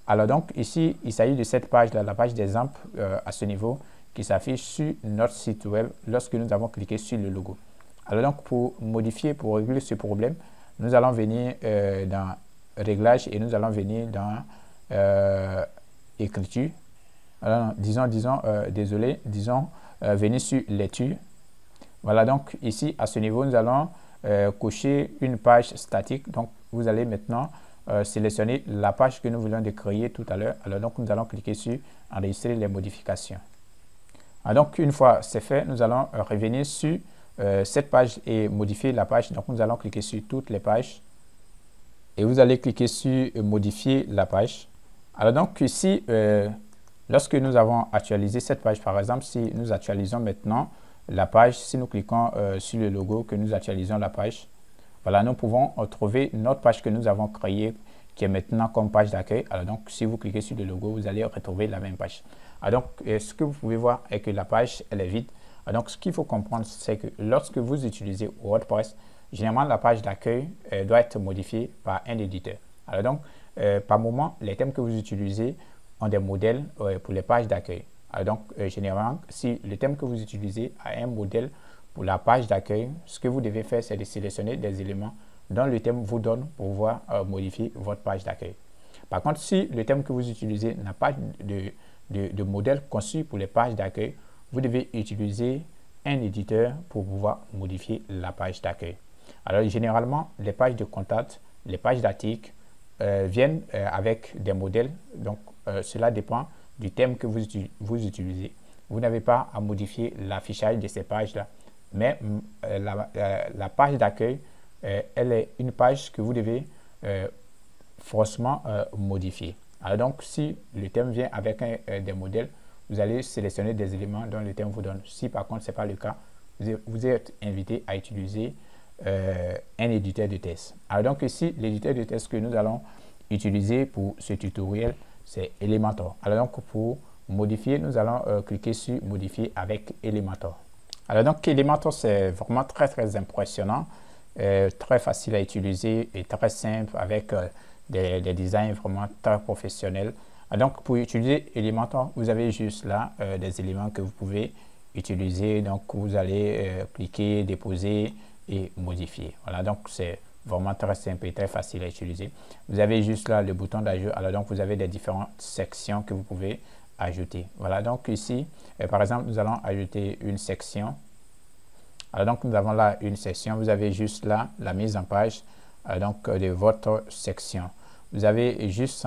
Alors, donc, ici, il s'agit de cette page-là, la page d'exemple à ce niveau qui s'affiche sur notre site web lorsque nous avons cliqué sur le logo. Alors, donc, pour modifier, pour régler ce problème, nous allons venir dans Réglages et nous allons venir dans Écriture. Alors, disons, venir sur Lecture. Voilà, donc ici, à ce niveau, nous allons cocher une page statique. Donc, vous allez maintenant sélectionner la page que nous voulons de créer tout à l'heure. Alors, donc, nous allons cliquer sur Enregistrer les modifications. Alors, donc, une fois c'est fait, nous allons revenir sur cette page est modifier la page. Donc, nous allons cliquer sur toutes les pages et vous allez cliquer sur modifier la page. Alors donc ici, lorsque nous avons actualisé cette page, par exemple, si nous actualisons maintenant la page, si nous cliquons sur le logo, que nous actualisons la page, voilà, nous pouvons trouver notre page que nous avons créée qui est maintenant comme page d'accueil. Alors donc, si vous cliquez sur le logo, vous allez retrouver la même page. Alors donc, ce que vous pouvez voir est que la page, elle est vide. Alors donc, ce qu'il faut comprendre, c'est que lorsque vous utilisez WordPress, généralement, la page d'accueil doit être modifiée par un éditeur. Alors donc, par moment, les thèmes que vous utilisez ont des modèles pour les pages d'accueil. Alors donc, généralement, si le thème que vous utilisez a un modèle pour la page d'accueil, ce que vous devez faire, c'est de sélectionner des éléments dont le thème vous donne pour pouvoir modifier votre page d'accueil. Par contre, si le thème que vous utilisez n'a pas de modèle conçu pour les pages d'accueil, vous devez utiliser un éditeur pour pouvoir modifier la page d'accueil. Alors, généralement, les pages de contact, les pages d'articles viennent avec des modèles. Donc, cela dépend du thème que vous utilisez. Vous n'avez pas à modifier l'affichage de ces pages-là. Mais la page d'accueil, elle est une page que vous devez forcément modifier. Alors donc, si le thème vient avec des modèles, vous allez sélectionner des éléments dont le thème vous donne. Si par contre, ce n'est pas le cas, vous êtes invité à utiliser un éditeur de test. Alors donc ici, l'éditeur de test que nous allons utiliser pour ce tutoriel, c'est Elementor. Alors donc, pour modifier, nous allons cliquer sur modifier avec Elementor. Alors donc, Elementor, c'est vraiment très impressionnant, très facile à utiliser et très simple avec des designs vraiment très professionnels. Alors donc, pour utiliser Elementor, vous avez juste là des éléments que vous pouvez utiliser. Donc, vous allez cliquer, déposer et modifier. Voilà, donc c'est vraiment très simple et très facile à utiliser. Vous avez juste là le bouton d'ajout. Alors donc, vous avez des différentes sections que vous pouvez ajouter. Voilà, donc ici, par exemple, nous allons ajouter une section. Alors donc, nous avons là une section. Vous avez juste là la mise en page donc de votre section. Vous avez juste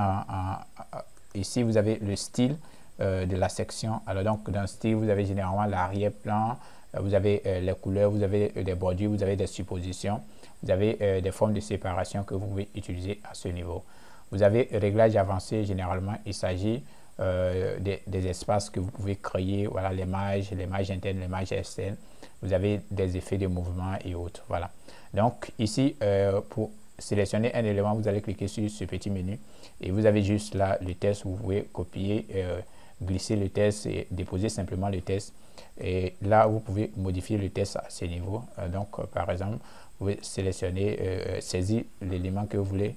ici, vous avez le style de la section. Alors donc, dans le style, vous avez généralement l'arrière-plan, vous avez les couleurs, vous avez des bordures, vous avez des suppositions, vous avez des formes de séparation que vous pouvez utiliser à ce niveau. Vous avez réglage avancé, généralement, il s'agit des espaces que vous pouvez créer, voilà, l'image interne, l'image externe. Vous avez des effets de mouvement et autres, voilà. Donc ici, pour sélectionner un élément, vous allez cliquer sur ce petit menu et vous avez juste là le test. Vous pouvez copier, glisser le test et déposer simplement le test. Et là, vous pouvez modifier le test à ce niveau. Donc, par exemple, vous pouvez sélectionner, saisir l'élément que vous voulez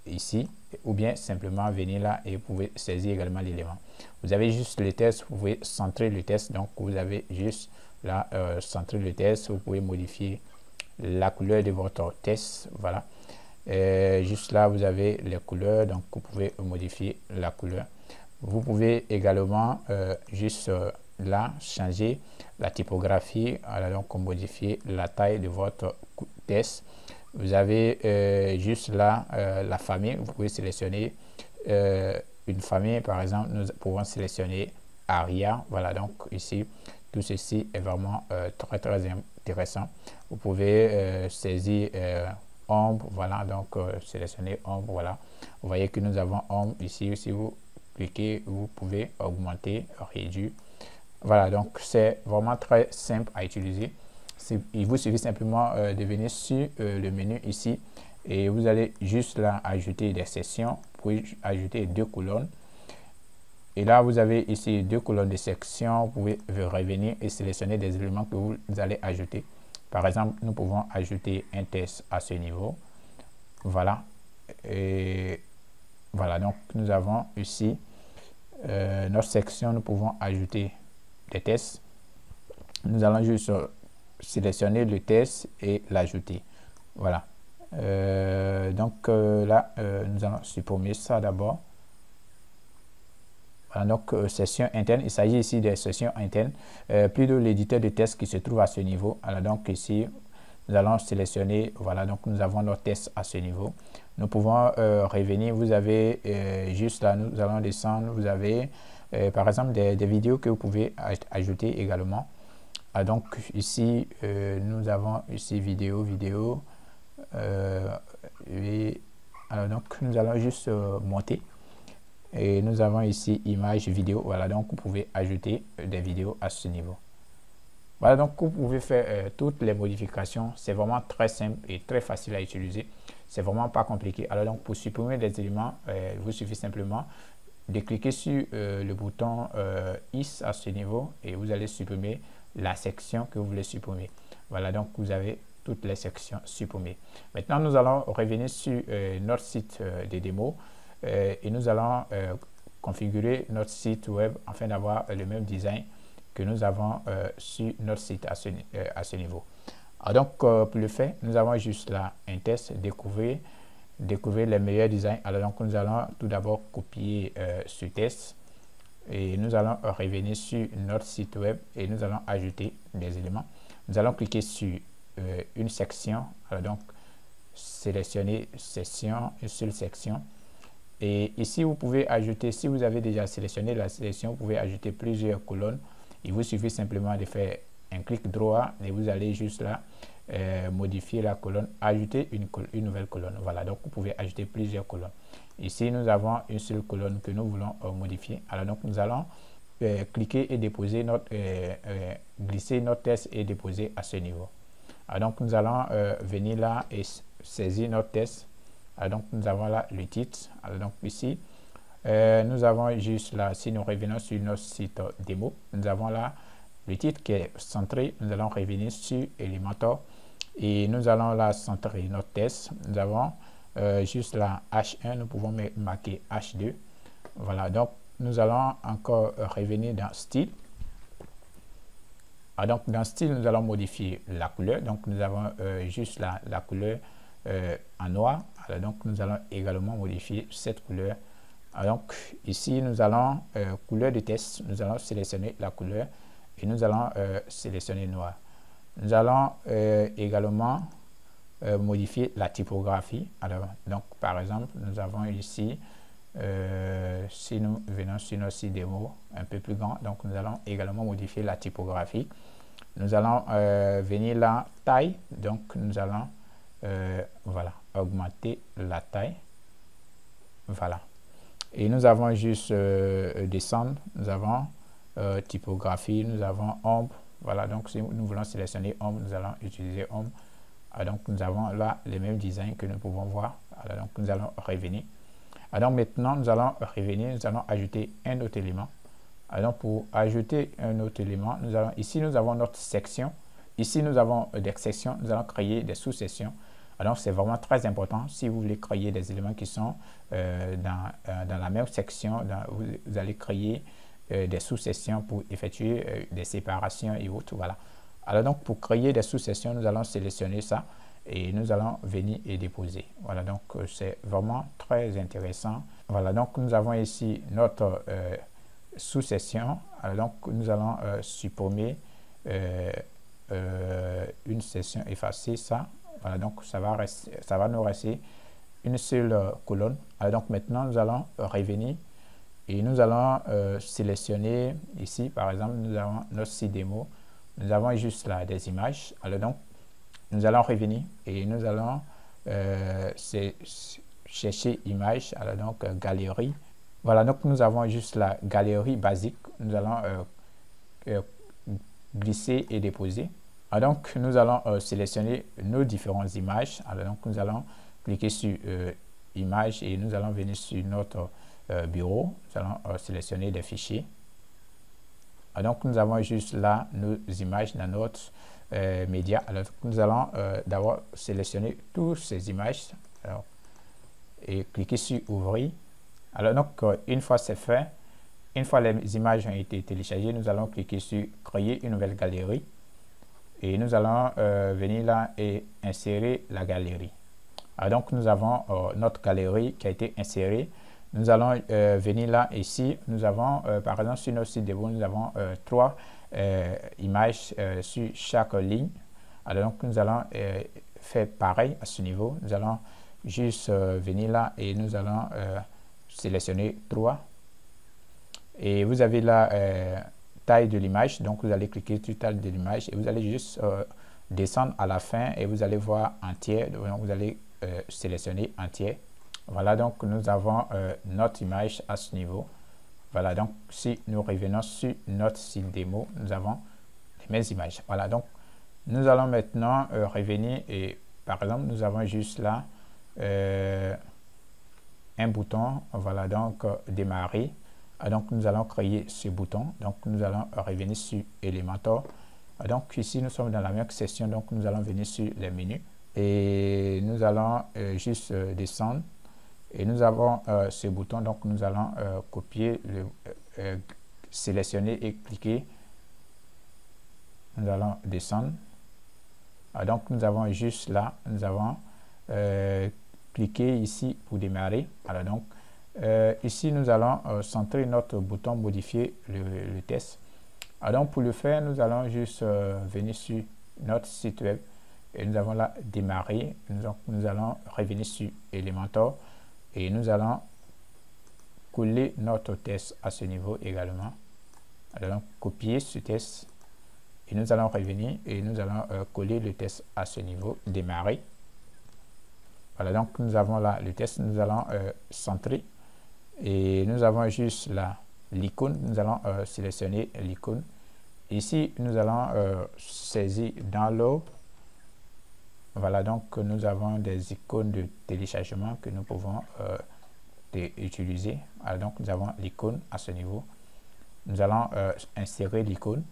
ici, ou bien simplement venir là et vous pouvez saisir également l'élément. Vous avez juste le test, vous pouvez centrer le test. Donc, vous avez juste là, centrer le test. Vous pouvez modifier la couleur de votre test. Voilà. Juste là, vous avez les couleurs. Donc, vous pouvez modifier la couleur. Vous pouvez également juste là changer la typographie, donc modifier la taille de votre test. Vous avez juste là la famille. Vous pouvez sélectionner une famille. Par exemple, nous pouvons sélectionner Aria. Voilà, donc ici tout ceci est vraiment très intéressant. Vous pouvez saisir ombre. Voilà, donc sélectionner ombre. Voilà, vous voyez que nous avons ombre ici. Si vous cliquez, vous pouvez augmenter, réduire. Voilà, donc c'est vraiment très simple à utiliser. Il vous suffit simplement de venir sur le menu ici et vous allez juste là ajouter des sections. Vous pouvez ajouter 2 colonnes. Et là, vous avez ici 2 colonnes de sections. Vous pouvez revenir et sélectionner des éléments que vous allez ajouter. Par exemple, nous pouvons ajouter un test à ce niveau. Voilà. Et voilà, donc nous avons ici notre section. Nous pouvons ajouter des tests. Nous allons juste sélectionner le test et l'ajouter. Voilà. Donc là, nous allons supprimer ça d'abord. Voilà, donc session interne. Il s'agit ici des sessions internes, plutôt l'éditeur de test qui se trouve à ce niveau. Alors donc ici, nous allons sélectionner. Voilà, donc nous avons notre test à ce niveau. Nous pouvons revenir. Vous avez juste là, nous allons descendre. Vous avez par exemple des vidéos que vous pouvez ajouter également. Donc ici, nous avons ici vidéo. Et alors donc nous allons juste monter. Et nous avons ici image, vidéo. Voilà, donc vous pouvez ajouter des vidéos à ce niveau. Voilà, donc vous pouvez faire toutes les modifications. C'est vraiment très simple et très facile à utiliser. C'est vraiment pas compliqué. Alors donc pour supprimer des éléments, il vous suffit simplement de cliquer sur le bouton X à ce niveau et vous allez supprimer la section que vous voulez supprimer. Voilà, donc vous avez toutes les sections supprimées. Maintenant, nous allons revenir sur notre site de démo et nous allons configurer notre site web afin d'avoir le même design que nous avons sur notre site à ce niveau. Alors donc, pour le faire, nous avons juste là un test, découvrir les meilleurs designs. Alors donc, nous allons tout d'abord copier ce test et nous allons revenir sur notre site web et nous allons ajouter des éléments. Nous allons cliquer sur une section. Alors donc, sélectionner section, une seule section. Et ici, vous pouvez ajouter, si vous avez déjà sélectionné la sélection, vous pouvez ajouter plusieurs colonnes. Il vous suffit simplement de faire un clic droit et vous allez juste là modifier la colonne, ajouter une nouvelle colonne. Voilà, donc vous pouvez ajouter plusieurs colonnes. Ici, nous avons une seule colonne que nous voulons modifier. Alors donc, nous allons cliquer et déposer glisser notre test et déposer à ce niveau. Alors donc, nous allons venir là et saisir notre test. Alors donc, nous avons là le titre. Alors donc, ici, nous avons juste là, si nous revenons sur notre site démo, nous avons là le titre qui est centré. Nous allons revenir sur Elementor et nous allons là centrer notre test. Nous avons juste là H1, nous pouvons marquer H2. Voilà, donc nous allons encore revenir dans style. Alors donc dans style, nous allons modifier la couleur. Donc nous avons juste là la couleur en noir. Alors donc nous allons également modifier cette couleur. Alors donc ici nous allons couleur de test, nous allons sélectionner la couleur et nous allons sélectionner noir. Nous allons également modifier la typographie. Alors donc par exemple nous avons ici si nous venons sur notre site démo un peu plus grand, donc nous allons également modifier la typographie. Nous allons venir là taille, donc nous allons voilà, augmenter la taille. Voilà. Et nous avons juste descendre, nous avons typographie, nous avons ombre. Voilà, donc si nous voulons sélectionner ombre, nous allons utiliser ombre. Alors, donc nous avons là les mêmes designs que nous pouvons voir. Alors, donc nous allons revenir. Alors maintenant, nous allons revenir, nous allons ajouter un autre élément. Alors pour ajouter un autre élément, ici nous avons notre section. Ici nous avons des sections, nous allons créer des sous-sections. Alors c'est vraiment très important si vous voulez créer des éléments qui sont dans la même section, vous allez créer des sous-sections pour effectuer des séparations et autres. Voilà. Alors donc pour créer des sous-sections, nous allons sélectionner ça et nous allons venir et déposer. Voilà, donc c'est vraiment très intéressant. Voilà, donc nous avons ici notre sous-section. Alors donc nous allons supprimer une section, effacer ça. Voilà, donc ça va nous rester une seule colonne. Alors donc maintenant nous allons revenir et nous allons sélectionner ici par exemple nous avons notre site démo. Nous avons juste là des images. Alors donc nous allons revenir et nous allons chercher image. Alors donc galerie. Voilà, donc nous avons juste la galerie basique. Nous allons glisser et déposer. Alors donc nous allons sélectionner nos différentes images. Alors donc nous allons cliquer sur image et nous allons venir sur notre bureau. Nous allons sélectionner des fichiers. Alors donc nous avons juste là nos images dans notre média. Alors nous allons d'abord sélectionner toutes ces images et cliquer sur ouvrir. Alors donc une fois c'est fait, une fois les images ont été téléchargées, nous allons cliquer sur créer une nouvelle galerie et nous allons venir là et insérer la galerie. Alors donc nous avons notre galerie qui a été insérée. Nous allons venir là ici, nous avons par exemple sur notre site de vous, nous avons 3 images sur chaque ligne. Alors donc nous allons faire pareil à ce niveau. Nous allons juste venir là et nous allons sélectionner 3 et vous avez là taille de l'image. Donc vous allez cliquer sur taille de l'image et vous allez juste descendre à la fin et vous allez voir entier. Donc vous allez sélectionner entier. Voilà, donc nous avons notre image à ce niveau. Voilà, donc si nous revenons sur notre site démo, nous avons les mêmes images. Voilà, donc nous allons maintenant revenir et par exemple, nous avons juste là un bouton. Voilà, donc démarrer. Donc nous allons créer ce bouton. Donc nous allons revenir sur Elementor. Donc ici, nous sommes dans la même section. Donc nous allons venir sur les menus et nous allons juste descendre. Et nous avons ce bouton, donc nous allons copier, sélectionner et cliquer. Nous allons descendre. Donc nous avons juste là, nous avons cliqué ici pour démarrer. Alors donc ici nous allons centrer notre bouton modifier le test. Alors donc pour le faire, nous allons juste venir sur notre site web et nous avons là démarrer. Nous allons revenir sur Elementor. Et nous allons coller notre test à ce niveau également. Alors, copier ce test et nous allons revenir et nous allons coller le test à ce niveau, démarrer. Voilà, donc nous avons là le test, nous allons centrer et nous avons juste là l'icône, nous allons sélectionner l'icône. Ici, nous allons saisir dans l'eau. Voilà, donc nous avons des icônes de téléchargement que nous pouvons utiliser. Alors, donc nous avons l'icône à ce niveau. Nous allons insérer l'icône.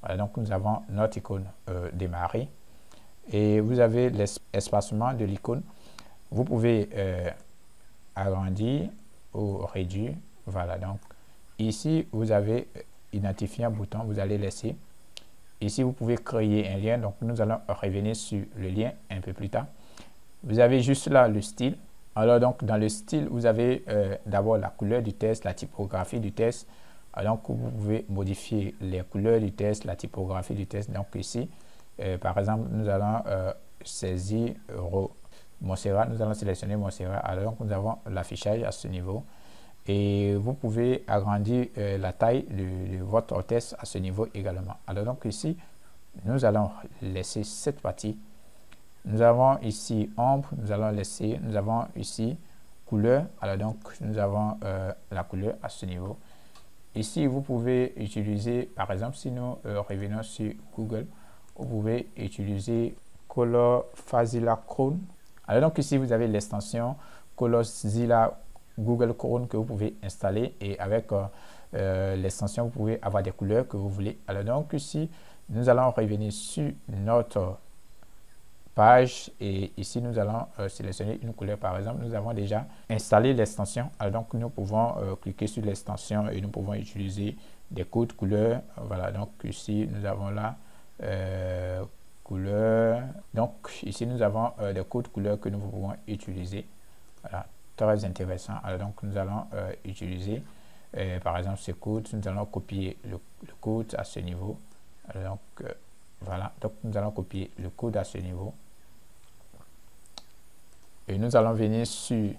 Voilà, donc nous avons notre icône démarrer. Et vous avez l'espacement de l'icône. Vous pouvez agrandir ou réduire. Voilà, donc ici vous avez identifié un bouton, vous allez laisser. Ici, vous pouvez créer un lien. Donc, nous allons revenir sur le lien un peu plus tard. Vous avez juste là le style. Alors, donc, dans le style, vous avez d'abord la couleur du test, la typographie du test. Alors, donc, vous pouvez modifier les couleurs du test, la typographie du test. Donc, ici, par exemple, nous allons saisir Montserrat. Nous allons sélectionner Montserrat. Alors, donc, nous avons l'affichage à ce niveau. Et vous pouvez agrandir la taille de votre test à ce niveau également. Alors donc ici, nous allons laisser cette partie. Nous avons ici ombre, nous allons laisser, nous avons ici couleur. Alors donc nous avons la couleur à ce niveau. Ici, vous pouvez utiliser, par exemple, si nous revenons sur Google, vous pouvez utiliser Color Fazilla Chrome. Alors donc ici, vous avez l'extension Colorzilla Google Chrome que vous pouvez installer et avec l'extension vous pouvez avoir des couleurs que vous voulez. Alors donc ici nous allons revenir sur notre page et ici nous allons sélectionner une couleur. Par exemple, nous avons déjà installé l'extension. Alors donc nous pouvons cliquer sur l'extension et nous pouvons utiliser des codes couleurs. Voilà, donc ici nous avons là couleur. Donc ici nous avons des codes couleurs que nous pouvons utiliser. Voilà, très intéressant. Alors donc nous allons utiliser par exemple ce code. Nous allons copier le code à ce niveau. Alors donc voilà, donc nous allons copier le code à ce niveau et nous allons venir sur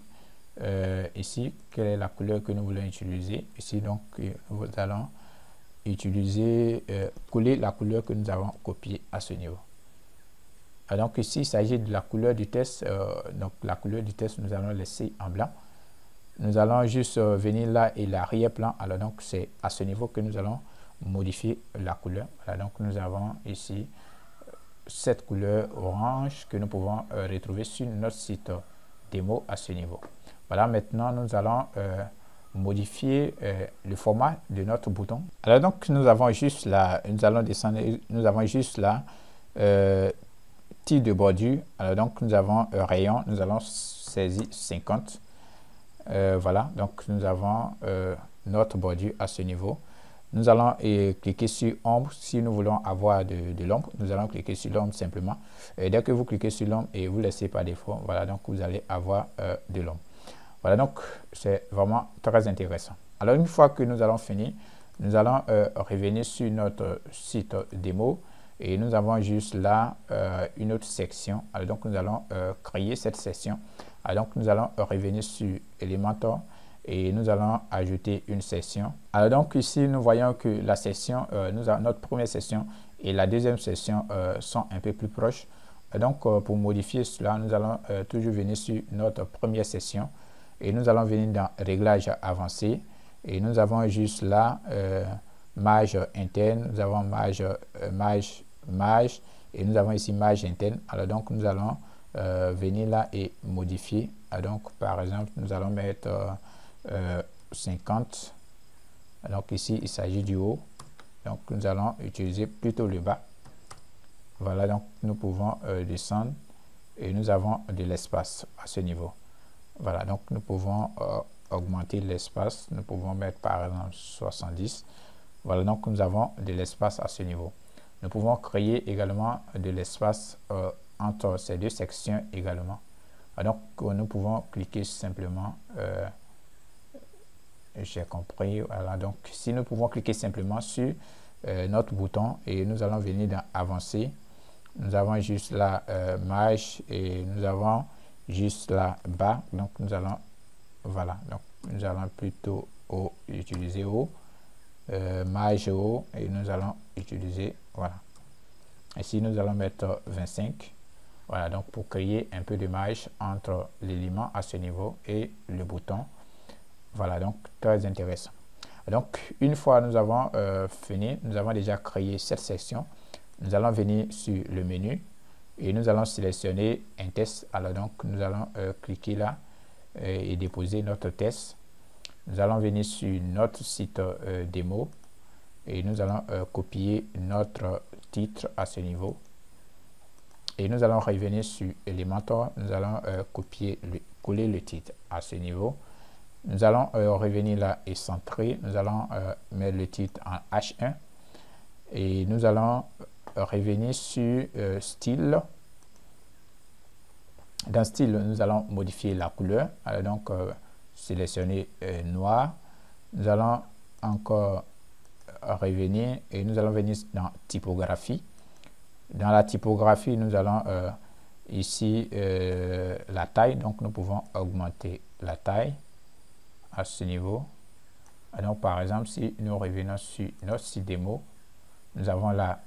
ici quelle est la couleur que nous voulons utiliser. Ici donc nous allons utiliser coller la couleur que nous avons copiée à ce niveau. Donc ici, il s'agit de la couleur du test. Donc la couleur du test, nous allons laisser en blanc. Nous allons juste venir là et l'arrière-plan. Alors donc c'est à ce niveau que nous allons modifier la couleur. Voilà, donc nous avons ici cette couleur orange que nous pouvons retrouver sur notre site démo à ce niveau. Voilà, maintenant nous allons modifier le format de notre bouton. Alors donc nous avons juste là, nous allons descendre, nous avons juste là type de bordure. Alors donc nous avons rayon, nous allons saisir 50. Voilà, donc nous avons notre bordure à ce niveau. Nous allons cliquer sur ombre. Si nous voulons avoir de l'ombre, nous allons cliquer sur l'ombre simplement. Et dès que vous cliquez sur l'ombre et vous laissez par défaut, voilà, donc vous allez avoir de l'ombre. Voilà, donc c'est vraiment très intéressant. Alors une fois que nous allons finir, nous allons revenir sur notre site démo et nous avons juste là une autre section. Alors donc nous allons créer cette section. Alors donc nous allons revenir sur Elementor et nous allons ajouter une session. Alors donc ici, nous voyons que la session, notre première session et la deuxième session sont un peu plus proches. Donc pour modifier cela, nous allons toujours venir sur notre première session et nous allons venir dans Réglages avancés et nous avons juste là Marge interne, nous avons marge et nous avons ici marge interne. Alors donc nous allons venir là et modifier. Alors, donc par exemple, nous allons mettre 50. Donc ici il s'agit du haut, donc nous allons utiliser plutôt le bas. Voilà, donc nous pouvons descendre et nous avons de l'espace à ce niveau. Voilà, donc nous pouvons augmenter l'espace, nous pouvons mettre par exemple 70. Voilà, donc nous avons de l'espace à ce niveau. Nous pouvons créer également de l'espace entre ces deux sections également. Donc nous pouvons cliquer simplement, j'ai compris, voilà, donc si nous pouvons cliquer simplement sur notre bouton et nous allons venir dans avancer, nous avons juste là marge et nous avons juste là bas, donc nous allons, voilà, donc nous allons plutôt utiliser haut, marge haut et nous allons utiliser, voilà, ici nous allons mettre 25. Voilà, donc pour créer un peu de marge entre l'élément à ce niveau et le bouton. Voilà, donc très intéressant. Donc une fois nous avons fini, nous avons déjà créé cette section, nous allons venir sur le menu et nous allons sélectionner un test. Alors donc nous allons cliquer là et déposer notre test. Nous allons venir sur notre site démo et nous allons copier notre titre à ce niveau. Et nous allons revenir sur Elementor, nous allons coller le titre à ce niveau. Nous allons revenir là et centrer, nous allons mettre le titre en H1 et nous allons revenir sur style. Dans style, nous allons modifier la couleur, alors donc sélectionner noir. Nous allons encore revenir et nous allons venir dans typographie. Dans la typographie, nous allons ici la taille, donc nous pouvons augmenter la taille à ce niveau. Donc par exemple, si nous revenons sur notre site démo, nous avons la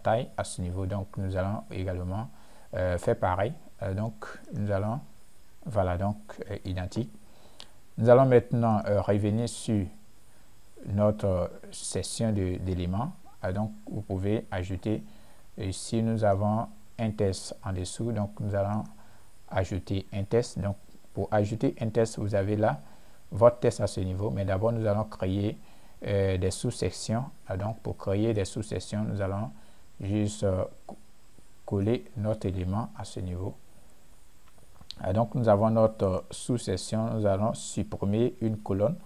taille à ce niveau, donc nous allons également faire pareil. Donc nous allons, voilà, donc identique. Nous allons maintenant revenir sur notre section d'éléments. Donc vous pouvez ajouter. Ici, nous avons un test en dessous, donc nous allons ajouter un test. Donc, pour ajouter un test, vous avez là votre test à ce niveau, mais d'abord, nous allons créer des sous-sections. Donc, pour créer des sous-sections, nous allons juste coller notre élément à ce niveau. Donc, nous avons notre sous-section, nous allons supprimer une colonne,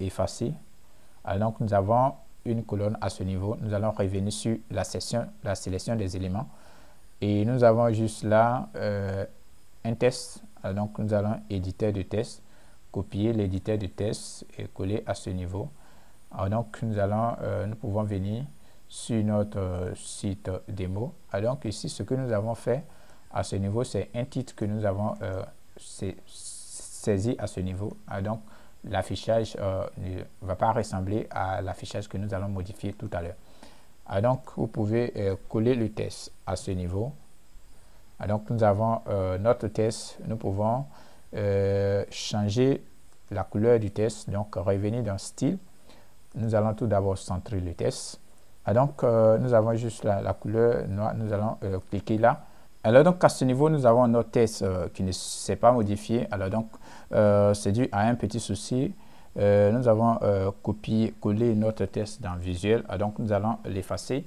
effacer. Donc, nous avons une colonne à ce niveau. Nous allons revenir sur la sélection des éléments et nous avons juste là un test. Donc nous allons éditeur de test, copier l'éditeur de test et coller à ce niveau. Donc nous pouvons venir sur notre site démo. Donc ici ce que nous avons fait à ce niveau, c'est un titre que nous avons saisi à ce niveau. Donc l'affichage ne va pas ressembler à l'affichage que nous allons modifier tout à l'heure. Donc, vous pouvez coller le test à ce niveau. Donc, nous avons notre test. Nous pouvons changer la couleur du test. Donc, revenir dans style. Nous allons tout d'abord centrer le test. Donc, nous avons juste la couleur noire. Nous allons cliquer là. Alors donc à ce niveau, nous avons notre test qui ne s'est pas modifié. Alors donc c'est dû à un petit souci. Nous avons collé notre test dans Visuel. Donc nous allons l'effacer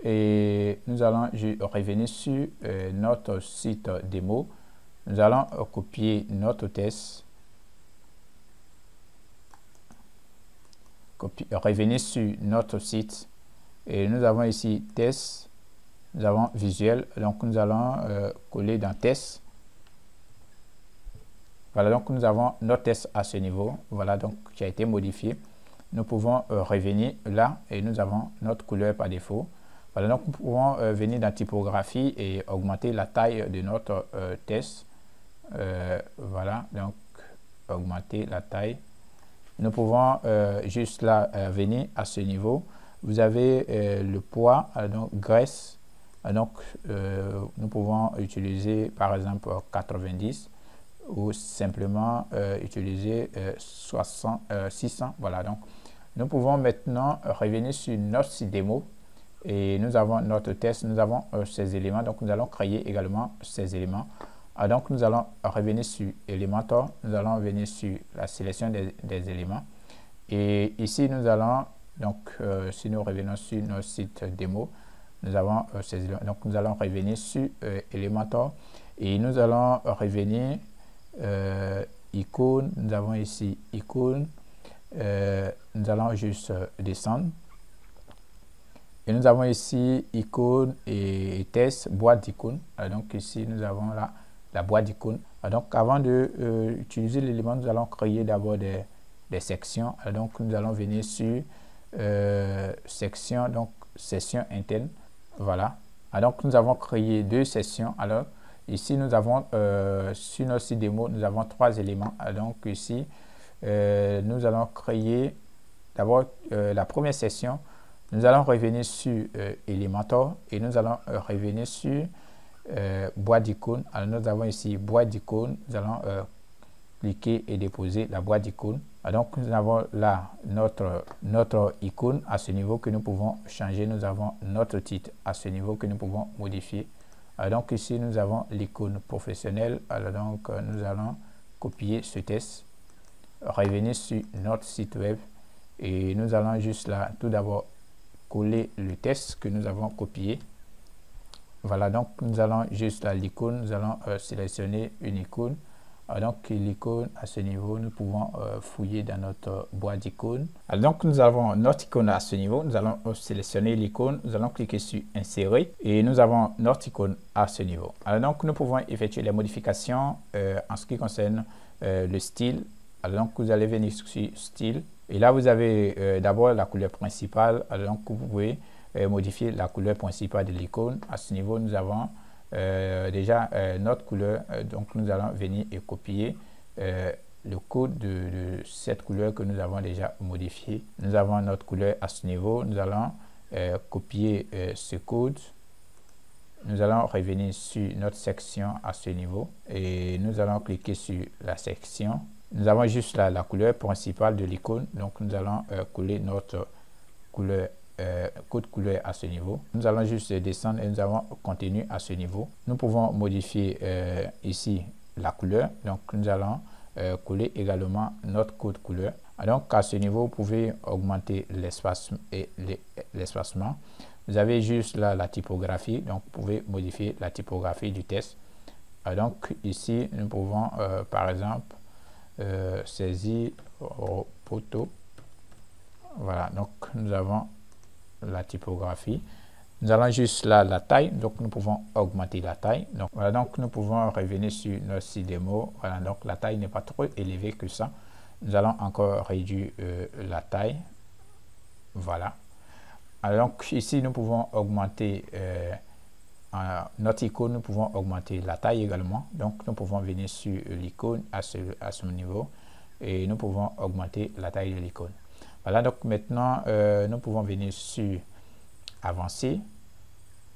et nous allons revenir sur notre site démo. Nous allons copier notre test. Revenir sur notre site et nous avons ici test. Nous avons Visuel, donc nous allons coller dans test. Voilà, donc nous avons notre test à ce niveau. Voilà, donc qui a été modifié. Nous pouvons revenir là et nous avons notre couleur par défaut. Voilà, donc nous pouvons venir dans typographie et augmenter la taille de notre test. Voilà, donc augmenter la taille. Nous pouvons juste là venir à ce niveau. Vous avez le poids, donc graisse. Donc, nous pouvons utiliser par exemple 90 ou simplement utiliser 600. Voilà, donc nous pouvons maintenant revenir sur notre site démo et nous avons notre test, nous avons ces éléments. Donc, nous allons créer également ces éléments. Donc, nous allons revenir sur Elementor, nous allons venir sur la sélection des éléments. Et ici, nous allons, donc, si nous revenons sur notre site démo, nous avons ces éléments. Donc, nous allons revenir sur Elementor et nous allons revenir icône. Nous avons ici icône. Nous allons juste descendre. Et nous avons ici icône et test, boîte d'icône. Donc, ici, nous avons là la boîte d'icône. Donc, avant de utiliser l'élément, nous allons créer d'abord des sections. Donc, nous allons venir sur section, donc session interne. Voilà. Donc, nous avons créé deux sessions. Alors, ici, nous avons sur notre site démo, nous avons trois éléments. Donc, ici, nous allons créer d'abord la première session. Nous allons revenir sur Elementor et nous allons revenir sur boîte d'icône. Alors, nous avons ici boîte d'icône. Nous allons cliquer et déposer la boîte d'icône. Donc, nous avons là notre icône à ce niveau que nous pouvons changer. Nous avons notre titre à ce niveau que nous pouvons modifier. Donc, ici, nous avons l'icône professionnelle. Alors, donc, nous allons copier ce test, revenir sur notre site web et nous allons juste là, tout d'abord, coller le test que nous avons copié. Voilà, donc, nous allons juste là, l'icône, nous allons sélectionner une icône. Donc, l'icône à ce niveau, nous pouvons fouiller dans notre boîte d'icônes. Donc, nous avons notre icône à ce niveau. Nous allons sélectionner l'icône. Nous allons cliquer sur Insérer et nous avons notre icône à ce niveau. Alors, donc, nous pouvons effectuer les modifications en ce qui concerne le style. Alors, donc, vous allez venir sur Style et là, vous avez d'abord la couleur principale. Alors, donc, vous pouvez modifier la couleur principale de l'icône. À ce niveau, nous avons déjà notre couleur, donc nous allons venir et copier le code de cette couleur que nous avons déjà modifié. Nous avons notre couleur à ce niveau, nous allons copier ce code, nous allons revenir sur notre section à ce niveau et nous allons cliquer sur la section. Nous avons juste la couleur principale de l'icône, donc nous allons coller notre couleur code couleur à ce niveau. Nous allons juste descendre et nous avons contenu à ce niveau. Nous pouvons modifier ici la couleur. Donc, nous allons coller également notre code couleur. Donc, à ce niveau, vous pouvez augmenter l'espace et l'espacement. Vous avez juste là la typographie. Donc, vous pouvez modifier la typographie du test. Donc, ici, nous pouvons, par exemple, saisir poteau. Voilà. Donc, nous avons la typographie. Nous allons juste là la taille, donc nous pouvons augmenter la taille. Donc voilà, donc nous pouvons revenir sur notre site démo. Voilà, donc la taille n'est pas trop élevée que ça. Nous allons encore réduire la taille. Voilà. Alors donc ici nous pouvons augmenter notre icône, nous pouvons augmenter la taille également. Donc nous pouvons venir sur l'icône à ce niveau et nous pouvons augmenter la taille de l'icône. Voilà, donc maintenant, nous pouvons venir sur Avancer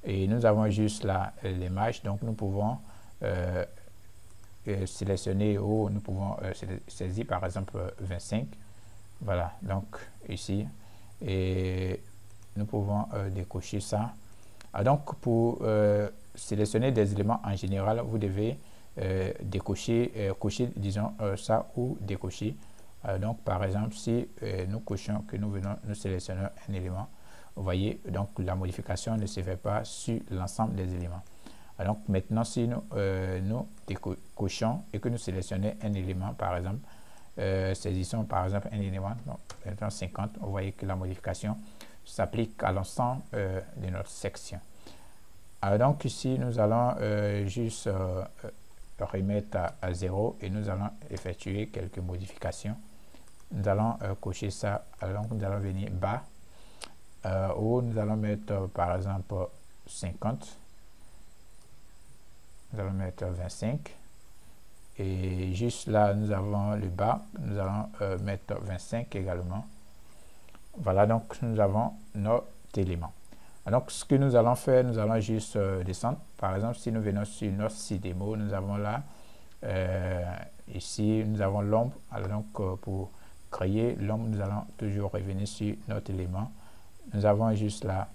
et nous avons juste là l'image. Donc, nous pouvons sélectionner ou nous pouvons saisir par exemple 25. Voilà, donc ici, et nous pouvons décocher ça. Donc, pour sélectionner des éléments en général, vous devez décocher, cocher, disons, ça ou décocher. Donc, par exemple, si nous cochons que nous sélectionnons un élément, vous voyez, donc la modification ne se fait pas sur l'ensemble des éléments. Donc, maintenant, si nous cochons et que nous sélectionnons un élément, par exemple, saisissons par exemple un élément, donc, maintenant 50, vous voyez que la modification s'applique à l'ensemble de notre section. Donc, ici, nous allons juste remettre à 0 et nous allons effectuer quelques modifications. Nous allons cocher ça, alors nous allons venir bas où nous allons mettre par exemple 50, nous allons mettre 25 et Et juste là, nous avons le bas. Nous allons mettre 25 également. Voilà, donc nous avons notre élément. Donc, ce que nous allons faire, nous allons juste descendre. Par exemple, si nous venons sur notre site démo, nous avons là, ici, nous avons l'ombre. Alors, donc, pour créer l'ombre, nous allons toujours revenir sur notre élément. Nous avons juste la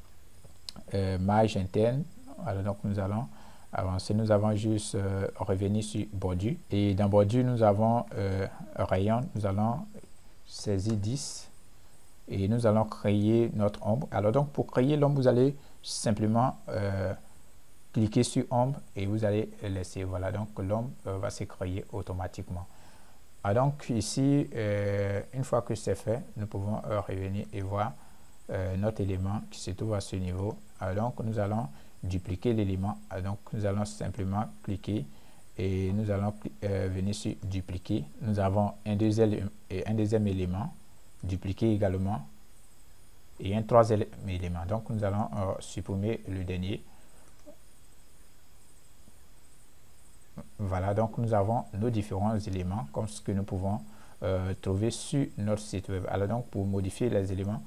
marge interne. Alors, donc, nous allons avancer. Nous avons juste revenir sur bordure. Et dans bordure, nous avons rayon. Nous allons saisir 10. Et nous allons créer notre ombre. Alors donc pour créer l'ombre, vous allez simplement cliquer sur ombre et vous allez laisser. Voilà, donc l'ombre va se créer automatiquement. Alors donc ici, une fois que c'est fait, nous pouvons revenir et voir notre élément qui se trouve à ce niveau. Alors donc nous allons dupliquer l'élément. Donc nous allons simplement cliquer et nous allons venir sur dupliquer. Nous avons un deuxième élément. Dupliquer également et un troisième élément. Donc nous allons supprimer le dernier. Voilà, donc nous avons nos différents éléments comme ce que nous pouvons trouver sur notre site web. Alors donc pour modifier les éléments,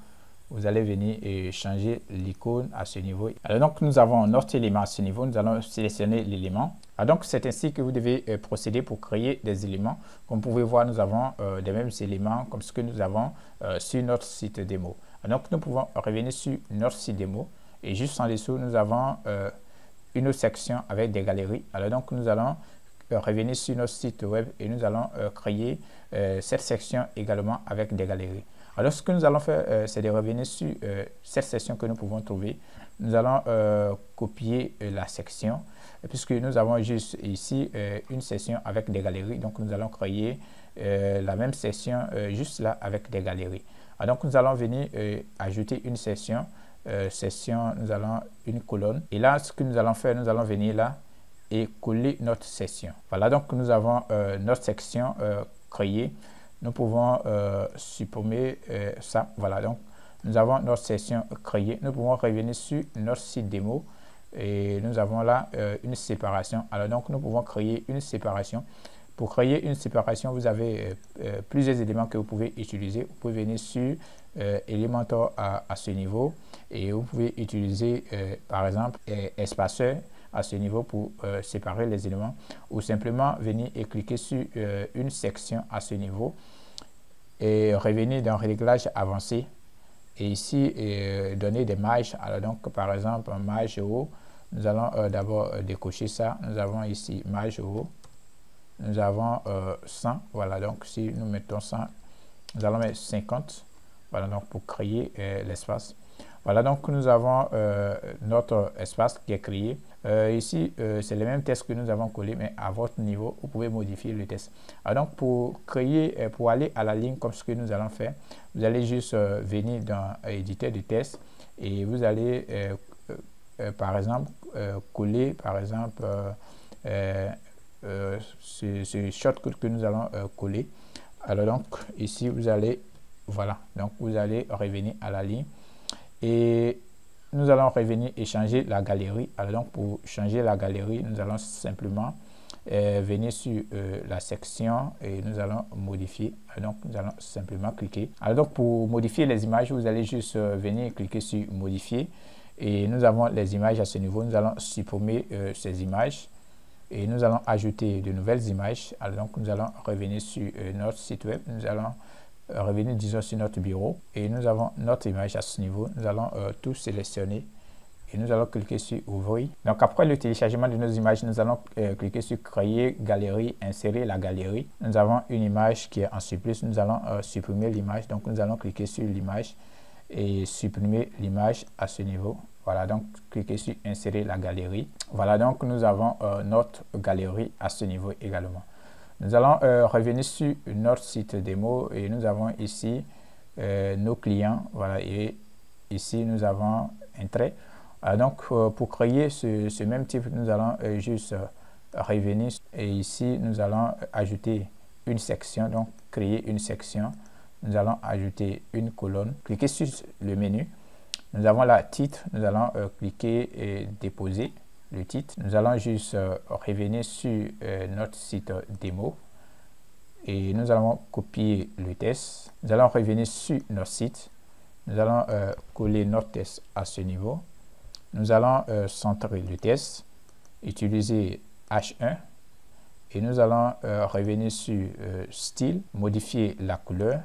vous allez venir et changer l'icône à ce niveau. Alors donc nous avons notre élément à ce niveau, nous allons sélectionner l'élément. Alors donc c'est ainsi que vous devez procéder pour créer des éléments. Comme vous pouvez voir, nous avons des mêmes éléments comme ce que nous avons sur notre site démo. Alors donc nous pouvons revenir sur notre site démo et juste en dessous nous avons une autre section avec des galeries. Alors donc nous allons revenir sur notre site web et nous allons créer cette section également avec des galeries. Alors, ce que nous allons faire, c'est de revenir sur cette section que nous pouvons trouver. Nous allons copier la section, puisque nous avons juste ici une section avec des galeries. Donc, nous allons créer la même section juste là avec des galeries. Alors, donc, nous allons venir ajouter une section. Nous allons une colonne. Et là, ce que nous allons faire, nous allons venir là et coller notre section. Voilà, donc nous avons notre section créée. Nous pouvons supprimer ça. Voilà, donc nous avons notre session créée. Nous pouvons revenir sur notre site démo et nous avons là une séparation. Alors donc nous pouvons créer une séparation. Pour créer une séparation, vous avez plusieurs éléments que vous pouvez utiliser. Vous pouvez venir sur Elementor à ce niveau et vous pouvez utiliser par exemple espaceur à ce niveau pour séparer les éléments, ou simplement venir et cliquer sur une section à ce niveau et revenir dans réglage avancé et ici donner des marges. Alors donc par exemple marge haut, nous allons d'abord décocher ça. Nous avons ici marge haut, nous avons 100. Voilà, donc si nous mettons 100, nous allons mettre 50. Voilà, donc pour créer l'espace. Voilà, donc nous avons notre espace qui est créé. Ici, c'est le même test que nous avons collé, mais à votre niveau, vous pouvez modifier le test. Alors donc, pour créer, pour aller à la ligne comme ce que nous allons faire, vous allez juste venir dans éditeur de test et vous allez, par exemple, coller, par exemple, ce shortcut que nous allons coller. Alors donc, ici, vous allez, voilà, donc vous allez revenir à la ligne. Et nous allons revenir et changer la galerie. Alors donc pour changer la galerie, nous allons simplement venir sur la section et nous allons modifier. Alors donc nous allons simplement cliquer. Alors donc pour modifier les images, vous allez juste venir cliquer sur modifier. Et nous avons les images à ce niveau. Nous allons supprimer ces images et nous allons ajouter de nouvelles images. Alors donc nous allons revenir sur notre site web. Nous allons revenir disons sur notre bureau et nous avons notre image à ce niveau. Nous allons tout sélectionner et nous allons cliquer sur ouvrir. Donc après le téléchargement de nos images, nous allons cliquer sur créer galerie, insérer la galerie. Nous avons une image qui est en surplus. Nous allons supprimer l'image. Donc nous allons cliquer sur l'image et supprimer l'image à ce niveau. Voilà, donc cliquez sur insérer la galerie. Voilà, donc nous avons notre galerie à ce niveau également. Nous allons revenir sur notre site démo et nous avons ici nos clients. Voilà, et ici nous avons un trait. Donc pour créer ce même type, nous allons juste revenir et ici nous allons ajouter une section. Donc créer une section. Nous allons ajouter une colonne. Cliquez sur le menu. Nous avons la titre. Nous allons cliquer et déposer le titre. Nous allons juste revenir sur notre site démo. et nous allons copier le test. Nous allons revenir sur notre site. Nous allons coller notre test à ce niveau. Nous allons centrer le test, utiliser H1 et nous allons revenir sur style, modifier la couleur.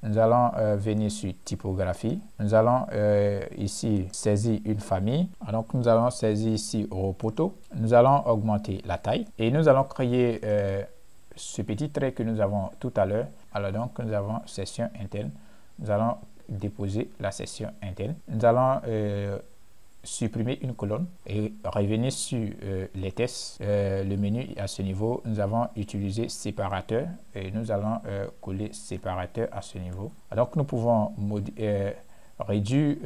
Nous allons venir sur typographie. Nous allons ici saisir une famille. Donc nous allons saisir ici Ropoto. Nous allons augmenter la taille et nous allons créer ce petit trait que nous avons tout à l'heure. Alors donc nous avons session interne. Nous allons déposer la session interne. Nous allons supprimer une colonne et revenir sur les tests. Le menu à ce niveau, nous avons utilisé séparateur et nous allons coller séparateur à ce niveau. Donc nous pouvons réduire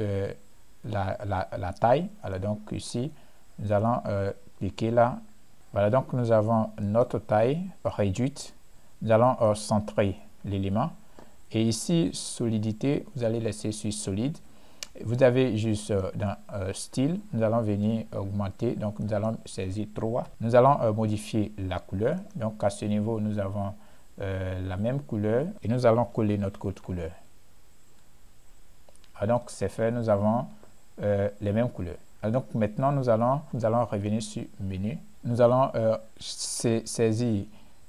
la taille. Alors donc ici, nous allons cliquer là. Voilà, donc nous avons notre taille réduite. Nous allons centrer l'élément. Et ici, solidité, vous allez laisser sur solide. Vous avez juste dans style, nous allons venir augmenter, donc nous allons saisir 3. Nous allons modifier la couleur, donc à ce niveau nous avons la même couleur et nous allons coller notre code couleur. Donc c'est fait, nous avons les mêmes couleurs. Donc maintenant nous allons revenir sur menu. Nous allons saisir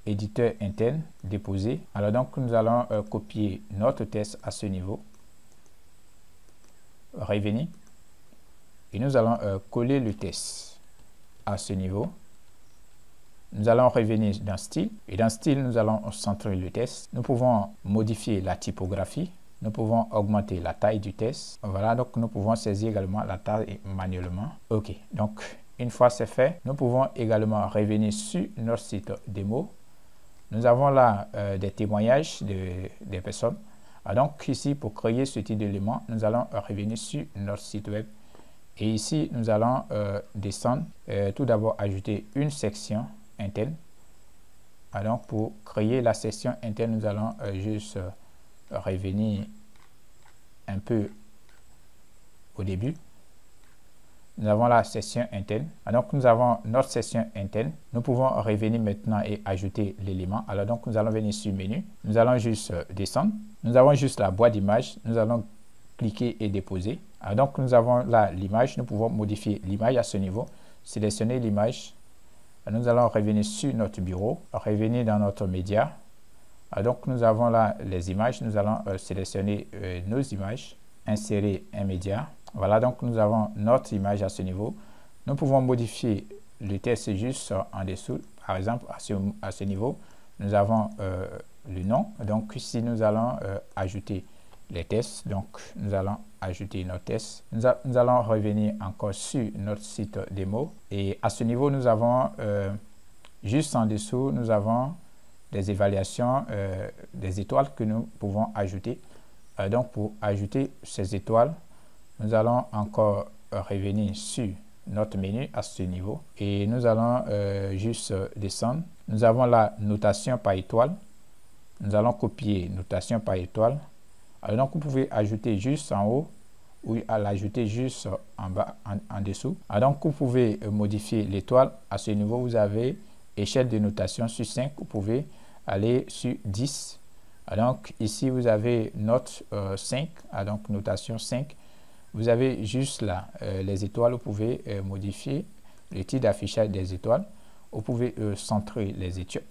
éditeur interne, déposer. Alors donc nous allons copier notre test à ce niveau. Revenir et nous allons coller le test à ce niveau. Nous allons revenir dans style et dans style nous allons centrer le test. Nous pouvons modifier la typographie, nous pouvons augmenter la taille du test. Voilà, donc nous pouvons saisir également la taille manuellement. Ok, donc une fois c'est fait, nous pouvons également revenir sur notre site démo. Nous avons là des témoignages des personnes. Donc ici, pour créer ce type d'élément, nous allons revenir sur notre site web. Et ici, nous allons descendre. Tout d'abord, ajouter une section interne. Donc pour créer la section interne, nous allons juste revenir un peu au début. Nous avons la section interne. Donc nous avons notre section interne. Nous pouvons revenir maintenant et ajouter l'élément. Alors donc nous allons venir sur menu. Nous allons juste descendre. Nous avons juste la boîte d'image. Nous allons cliquer et déposer. Alors donc nous avons là l'image. Nous pouvons modifier l'image à ce niveau. Sélectionner l'image. Nous allons revenir sur notre bureau. Revenir dans notre média. Alors donc nous avons là les images. Nous allons sélectionner nos images. Insérer un média. Voilà, donc nous avons notre image à ce niveau. Nous pouvons modifier le texte juste en dessous. Par exemple, à ce niveau, nous avons le nom. Donc ici, nous allons ajouter les tests. Donc nous allons ajouter nos tests. Nous allons revenir encore sur notre site démo. Et à ce niveau, nous avons juste en dessous, nous avons des évaluations, des étoiles que nous pouvons ajouter. Donc pour ajouter ces étoiles, nous allons encore revenir sur notre menu à ce niveau et nous allons juste descendre. Nous avons la notation par étoile. Nous allons copier notation par étoile. Alors donc vous pouvez ajouter juste en haut ou à l'ajouter juste en bas, en dessous. Alors donc vous pouvez modifier l'étoile. À ce niveau, vous avez échelle de notation sur 5. Vous pouvez aller sur 10. Donc ici, vous avez note 5. Donc notation 5. Vous avez juste là les étoiles. Vous pouvez modifier le type d'affichage des étoiles. Vous pouvez centrer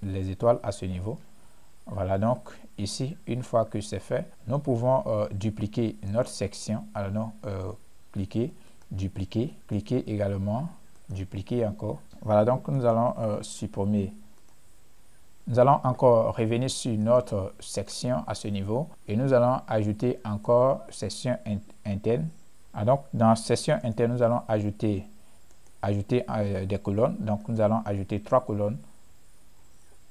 les étoiles à ce niveau. Voilà, donc ici, une fois que c'est fait, nous pouvons dupliquer notre section. Alors donc, cliquer, dupliquer, cliquer également, dupliquer encore. Voilà, donc nous allons supprimer. Nous allons encore revenir sur notre section à ce niveau et nous allons ajouter encore section interne. Donc dans section interne, nous allons ajouter des colonnes. Donc nous allons ajouter 3 colonnes.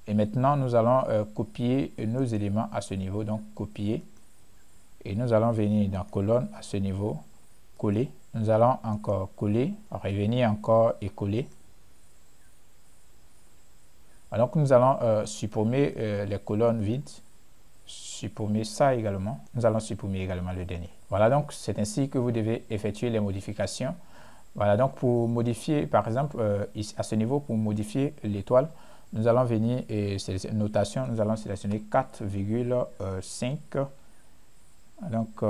Et maintenant, nous allons copier nos éléments à ce niveau. Donc copier. Et nous allons venir dans colonne à ce niveau, coller. Nous allons encore coller, revenir encore et coller. Donc nous allons supprimer les colonnes vides, supprimer ça également. Nous allons supprimer également le dernier. Voilà, donc c'est ainsi que vous devez effectuer les modifications Voilà, donc pour modifier, par exemple, ici, à ce niveau, pour modifier l'étoile, nous allons venir et sélectionner notation, nous allons sélectionner 4,5. Donc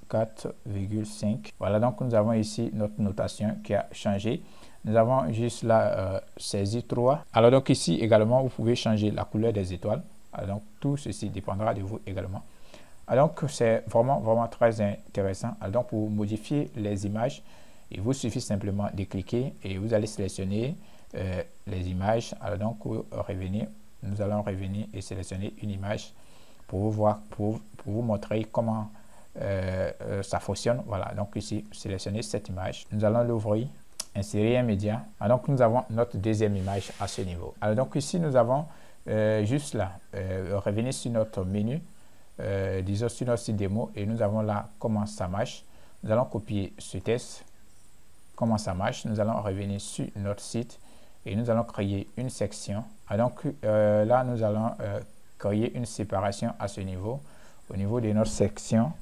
4,5. Voilà, donc nous avons ici notre notation qui a changé. Nous avons juste là saisi 3. Alors donc ici également, vous pouvez changer la couleur des étoiles. Alors, donc tout ceci dépendra de vous également. Alors donc c'est vraiment très intéressant. Alors donc pour modifier les images, il vous suffit simplement de cliquer et vous allez sélectionner les images. Alors donc revenir, nous allons revenir et sélectionner une image pour vous voir, pour vous montrer comment ça fonctionne. Voilà, donc ici sélectionner cette image, nous allons l'ouvrir, insérer un média. Alors donc nous avons notre deuxième image à ce niveau. Alors donc ici nous avons juste là revenir sur notre menu, disons sur notre site démo, et nous avons là comment ça marche. Nous allons copier ce test, comment ça marche. Nous allons revenir sur notre site et nous allons créer une section. Alors donc là nous allons créer une séparation à ce niveau, au niveau de notre section.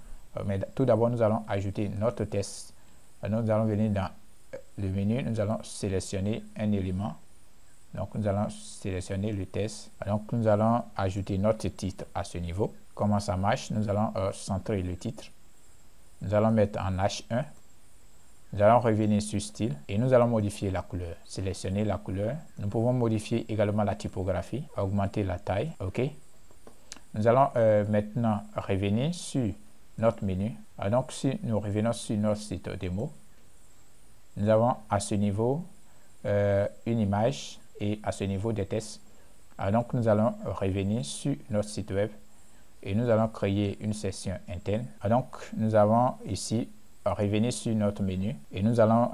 Mais tout d'abord, nous allons ajouter notre test. Nous allons venir dans le menu, nous allons sélectionner un élément. Donc, nous allons sélectionner le test. Donc, nous allons ajouter notre titre à ce niveau. Comment ça marche? Nous allons centrer le titre. Nous allons mettre en H1. Nous allons revenir sur style et nous allons modifier la couleur. Sélectionner la couleur. Nous pouvons modifier également la typographie, augmenter la taille. OK. Nous allons maintenant revenir sur notre menu. Alors donc, si nous revenons sur notre site démo, nous avons à ce niveau une image et à ce niveau des tests. Alors donc, nous allons revenir sur notre site web et nous allons créer une section interne. Alors donc, nous avons ici revenir sur notre menu et nous allons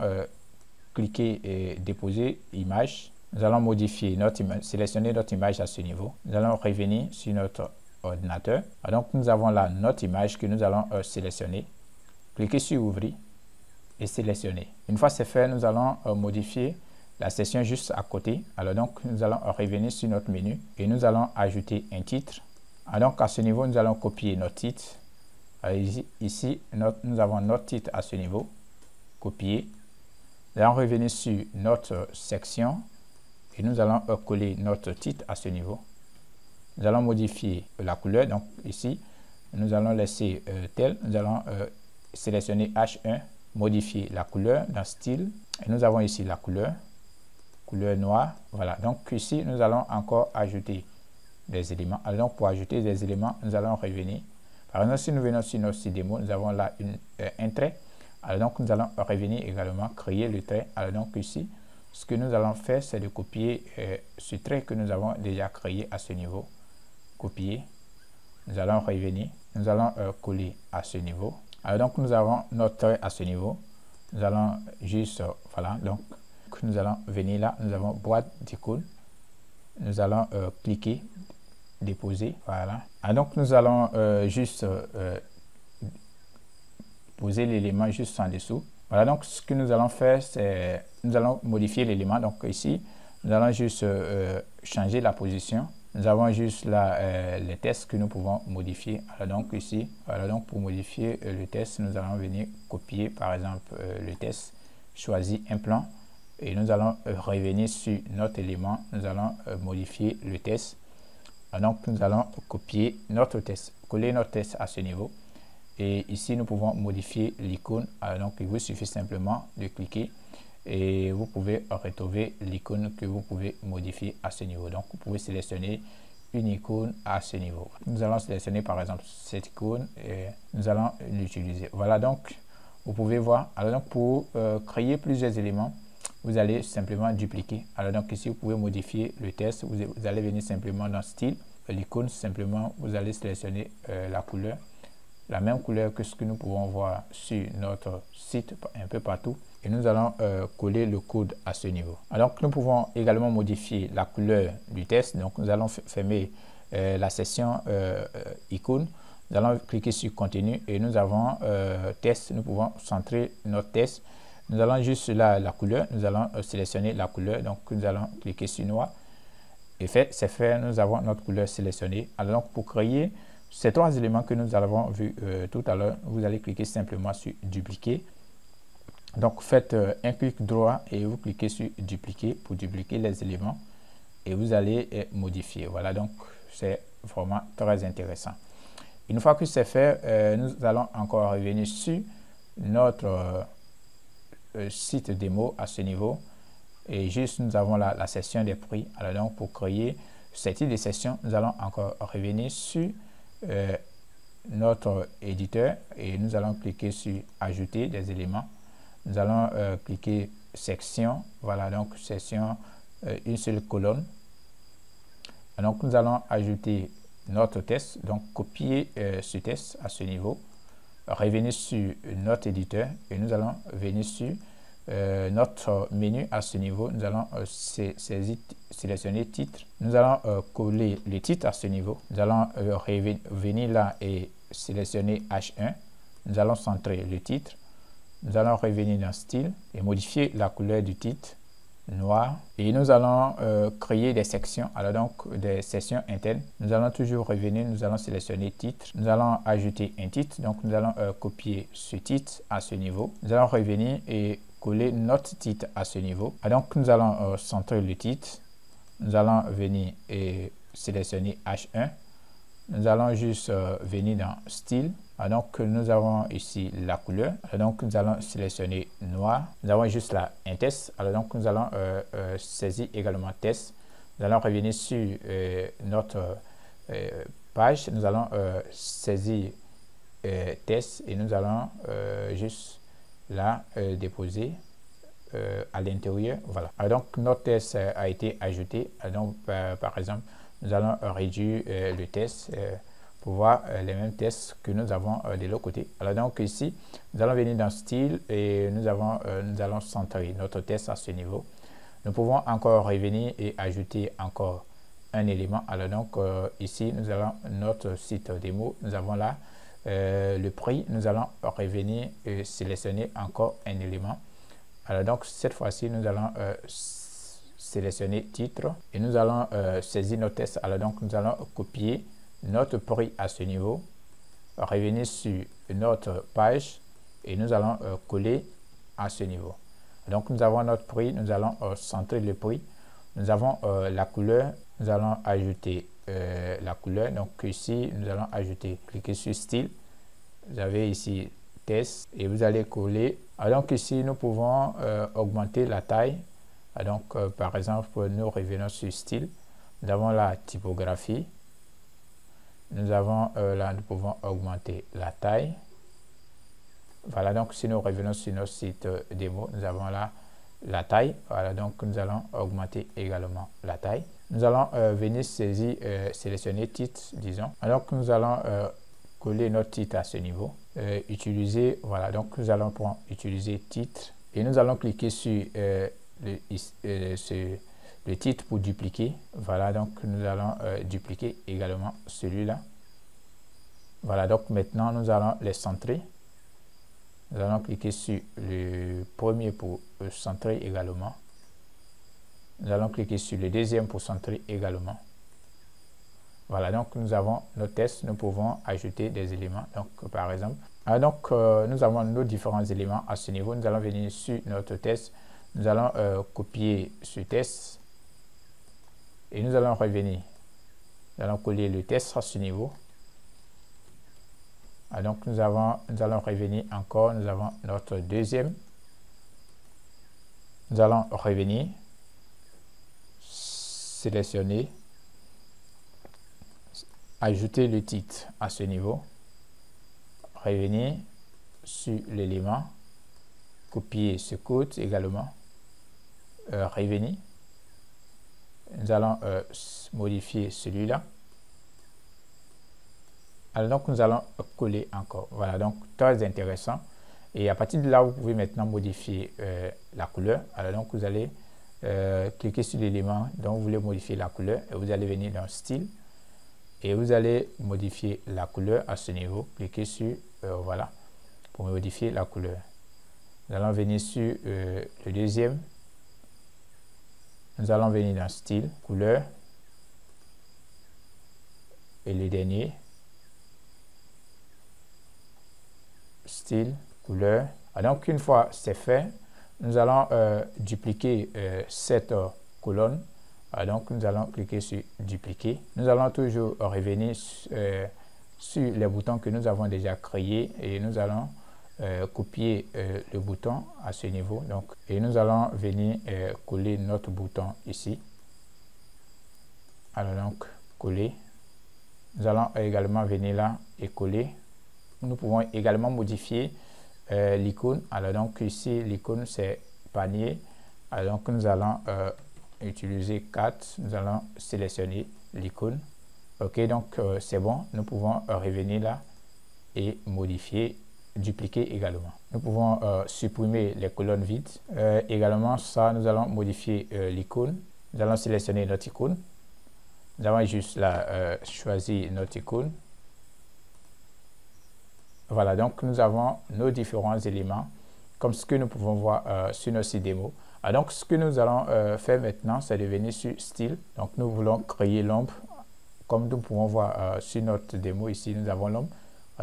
cliquer et déposer image. Nous allons modifier notre image, sélectionner notre image à ce niveau. Nous allons revenir sur notre ordinateur. Alors, donc, nous avons là notre image que nous allons sélectionner. Cliquez sur ouvrir et sélectionner. Une fois c'est fait, nous allons modifier la section juste à côté. Alors donc, nous allons revenir sur notre menu et nous allons ajouter un titre. Alors donc, à ce niveau, nous allons copier notre titre. Alors, ici, nous avons notre titre à ce niveau. Copier. Nous allons revenir sur notre section et nous allons coller notre titre à ce niveau. Nous allons modifier la couleur. Donc ici, nous allons laisser tel. Nous allons sélectionner H1, modifier la couleur dans style. Et nous avons ici la couleur noire. Voilà. Donc ici, nous allons encore ajouter des éléments. Alors donc, pour ajouter des éléments, nous allons revenir. Par exemple, si nous venons sur notre site démo, nous avons là un trait. Alors donc, nous allons revenir également, créer le trait. Alors donc ici, ce que nous allons faire, c'est de copier ce trait que nous avons déjà créé à ce niveau. Copier, nous allons revenir, nous allons coller à ce niveau. Alors donc nous avons notre trait à ce niveau, nous allons juste voilà, donc nous allons venir là, nous avons boîte d'icônes, nous allons cliquer, déposer, voilà. Alors donc nous allons juste poser l'élément juste en dessous. Voilà, donc ce que nous allons faire, c'est nous allons modifier l'élément. Donc ici, nous allons juste changer la position. Nous avons juste là les tests que nous pouvons modifier. Alors donc ici, voilà, donc pour modifier le test, nous allons venir copier par exemple le test, choisir un plan et nous allons revenir sur notre élément. Nous allons modifier le test. Alors donc nous allons copier notre test, coller notre test à ce niveau. Et ici, nous pouvons modifier l'icône. Donc, il vous suffit simplement de cliquer et vous pouvez retrouver l'icône que vous pouvez modifier à ce niveau. Donc, vous pouvez sélectionner une icône à ce niveau. Nous allons sélectionner par exemple cette icône et nous allons l'utiliser. Voilà, donc, vous pouvez voir. Alors, donc, pour créer plusieurs éléments, vous allez simplement dupliquer. Alors, donc, ici, vous pouvez modifier le test. Vous allez venir simplement dans style. L'icône, simplement, vous allez sélectionner la couleur. La même couleur que ce que nous pouvons voir sur notre site un peu partout et nous allons coller le code à ce niveau. Alors nous pouvons également modifier la couleur du test. Donc nous allons fermer la section icône. Nous allons cliquer sur contenu et nous avons test. Nous pouvons centrer notre test. Nous allons juste là la couleur. Nous allons sélectionner la couleur. Donc nous allons cliquer sur noir. Et c'est fait, nous avons notre couleur sélectionnée. Alors donc pour créer ces trois éléments que nous avons vus tout à l'heure, vous allez cliquer simplement sur dupliquer Donc faites un clic droit et vous cliquez sur dupliquer pour dupliquer les éléments et vous allez modifier. Voilà, donc c'est vraiment très intéressant. Une fois que c'est fait, nous allons encore revenir sur notre site démo à ce niveau. Et juste, nous avons la section des prix. Alors donc, pour créer ce type de session, nous allons encore revenir sur notre éditeur et nous allons cliquer sur ajouter des éléments. Nous allons cliquer section. Voilà, donc section, une seule colonne. Donc, nous allons ajouter notre test. Donc, copier ce test à ce niveau. Revenir sur notre éditeur et nous allons venir sur notre menu à ce niveau. Nous allons sélectionner titre. Nous allons coller le titre à ce niveau. Nous allons venir là et sélectionner H1. Nous allons centrer le titre. Nous allons revenir dans style et modifier la couleur du titre noir et nous allons créer des sections. Alors donc des sections internes, nous allons toujours revenir, nous allons sélectionner titre, nous allons ajouter un titre, donc nous allons copier ce titre à ce niveau, nous allons revenir et coller notre titre à ce niveau. Alors donc nous allons centrer le titre, nous allons venir et sélectionner H1, nous allons juste venir dans style. Donc nous avons ici la couleur. Donc nous allons sélectionner noir. Nous avons juste là un test. Alors donc nous allons saisir également test. Nous allons revenir sur notre page. Nous allons saisir test et nous allons juste là déposer à l'intérieur. Voilà. Alors donc notre test a été ajouté. Donc par exemple, nous allons réduire le test pour voir les mêmes tests que nous avons de l'autre côté. Alors donc ici, nous allons venir dans style et nous allons centrer notre test à ce niveau. Nous pouvons encore revenir et ajouter encore un élément. Alors donc ici, nous avons notre site démo. Nous avons là le prix. Nous allons revenir et sélectionner encore un élément. Alors donc cette fois-ci, nous allons sélectionner titre et nous allons saisir nos tests. Alors donc nous allons copier notre prix à ce niveau, revenir sur notre page et nous allons coller à ce niveau. Donc nous avons notre prix, nous allons centrer le prix, nous avons la couleur, nous allons ajouter la couleur. Donc ici nous allons ajouter, cliquez sur style, vous avez ici test et vous allez coller. Donc ici nous pouvons augmenter la taille. Donc par exemple nous revenons sur style, nous avons la typographie. Nous avons là, nous pouvons augmenter la taille. Voilà, donc si nous revenons sur notre site démo, nous avons là la taille. Voilà, donc nous allons augmenter également la taille. Nous allons venir saisir, sélectionner titre, disons. Alors que nous allons coller notre titre à ce niveau. Utiliser, voilà, donc nous allons prendre utiliser titre et nous allons cliquer sur le titre pour dupliquer. Voilà, donc nous allons dupliquer également celui-là. Voilà, donc maintenant nous allons les centrer. Nous allons cliquer sur le premier pour centrer également. Nous allons cliquer sur le deuxième pour centrer également. Voilà, donc nous avons nos tests. Nous pouvons ajouter des éléments. Donc par exemple, nous avons nos différents éléments à ce niveau. Nous allons venir sur notre test. Nous allons copier ce test. Et nous allons revenir. Nous allons coller le test à ce niveau. Donc nous allons revenir encore. Nous avons notre deuxième. Nous allons revenir. Sélectionner. Ajouter le titre à ce niveau. Revenir sur l'élément. Copier ce code également. Revenir. Nous allons modifier celui-là. Alors donc nous allons coller encore. Voilà, donc très intéressant. Et à partir de là, vous pouvez maintenant modifier la couleur. Alors donc vous allez cliquer sur l'élément dont vous voulez modifier la couleur et vous allez venir dans style et vous allez modifier la couleur à ce niveau. Cliquez sur voilà pour modifier la couleur. Nous allons venir sur le deuxième. Nous allons venir dans style, couleur et le dernier style, couleur. Donc, une fois c'est fait, nous allons dupliquer cette colonne. Donc, nous allons cliquer sur dupliquer. Nous allons toujours revenir sur les boutons que nous avons déjà créés et nous allons copier le bouton à ce niveau. Donc, et nous allons venir coller notre bouton ici. Alors donc, coller. Nous allons également venir là et coller. Nous pouvons également modifier l'icône. Alors donc ici, l'icône c'est panier. Alors donc nous allons utiliser 4. Nous allons sélectionner l'icône. Ok, donc c'est bon. Nous pouvons revenir là et modifier, dupliquer également. Nous pouvons supprimer les colonnes vides. Également ça, nous allons modifier l'icône. Nous allons sélectionner notre icône. Nous allons juste là choisir notre icône. Voilà, donc nous avons nos différents éléments comme ce que nous pouvons voir sur notre site démo. Donc ce que nous allons faire maintenant, c'est de venir sur style. Donc nous voulons créer l'ombre. Comme nous pouvons voir sur notre démo ici, nous avons l'ombre.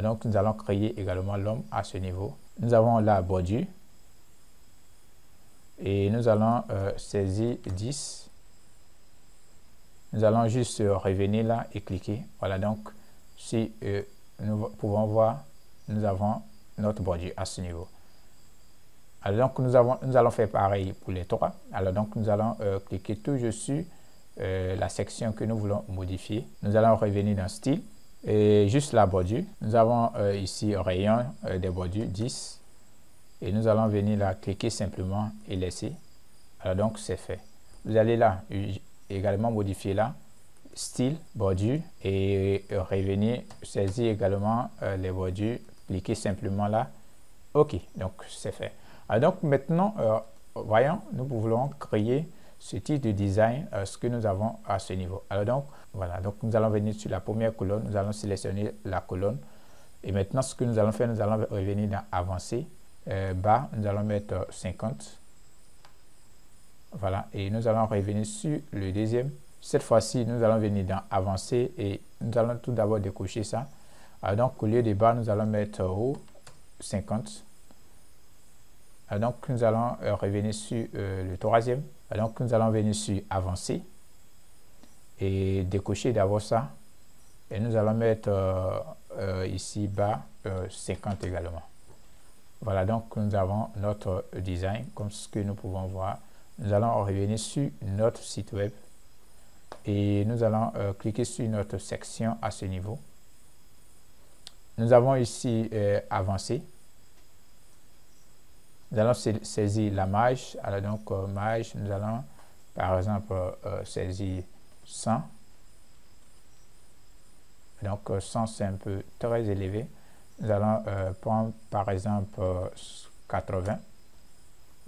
Donc nous allons créer également l'ombre à ce niveau. Nous avons la bordure. Et nous allons saisir 10. Nous allons juste revenir là et cliquer. Voilà, donc si nous pouvons voir, nous avons notre bordure à ce niveau. Alors donc nous allons faire pareil pour les trois. Alors donc nous allons cliquer toujours sur la section que nous voulons modifier. Nous allons revenir dans style et juste la bordure. Nous avons ici rayon des bordures 10 et nous allons venir là cliquer simplement et laisser. Alors donc c'est fait. Vous allez là également modifier là style bordure et revenir saisir également les bordures, cliquez simplement là. Ok, donc c'est fait. Alors donc maintenant voyons, nous pouvons créer ce type de design ce que nous avons à ce niveau. Alors donc voilà, donc nous allons venir sur la première colonne, nous allons sélectionner la colonne et maintenant ce que nous allons faire, nous allons revenir dans avancer, bas, nous allons mettre 50. Voilà, et nous allons revenir sur le deuxième. Cette fois-ci, nous allons venir dans avancer et nous allons tout d'abord décocher ça. Alors donc, au lieu de bas, nous allons mettre haut 50. Alors donc, nous allons revenir sur le troisième. Alors donc, nous allons venir sur avancer et décocher d'abord ça. Et nous allons mettre ici bas 50 également. Voilà, donc nous avons notre design comme ce que nous pouvons voir. Nous allons revenir sur notre site web et nous allons cliquer sur notre section à ce niveau. Nous avons ici avancé. Nous allons saisir la marge. Alors donc marge, nous allons par exemple saisir 100. Donc 100 c'est un peu très élevé. Nous allons prendre par exemple 80.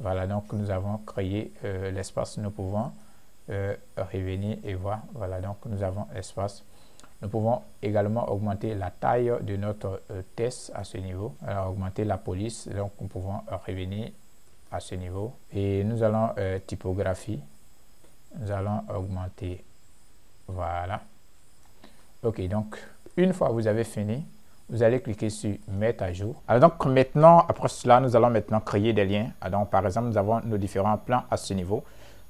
Voilà, donc nous avons créé l'espace. Nous pouvons revenir et voir. Voilà, donc nous avons l'espace. Nous pouvons également augmenter la taille de notre test à ce niveau. Alors, augmenter la police. Donc, nous pouvons revenir à ce niveau. Et nous allons typographie. Nous allons augmenter. Voilà. Ok, donc, une fois que vous avez fini, vous allez cliquer sur mettre à jour. Alors donc maintenant, après cela, nous allons maintenant créer des liens. Alors, donc par exemple, nous avons nos différents plans à ce niveau.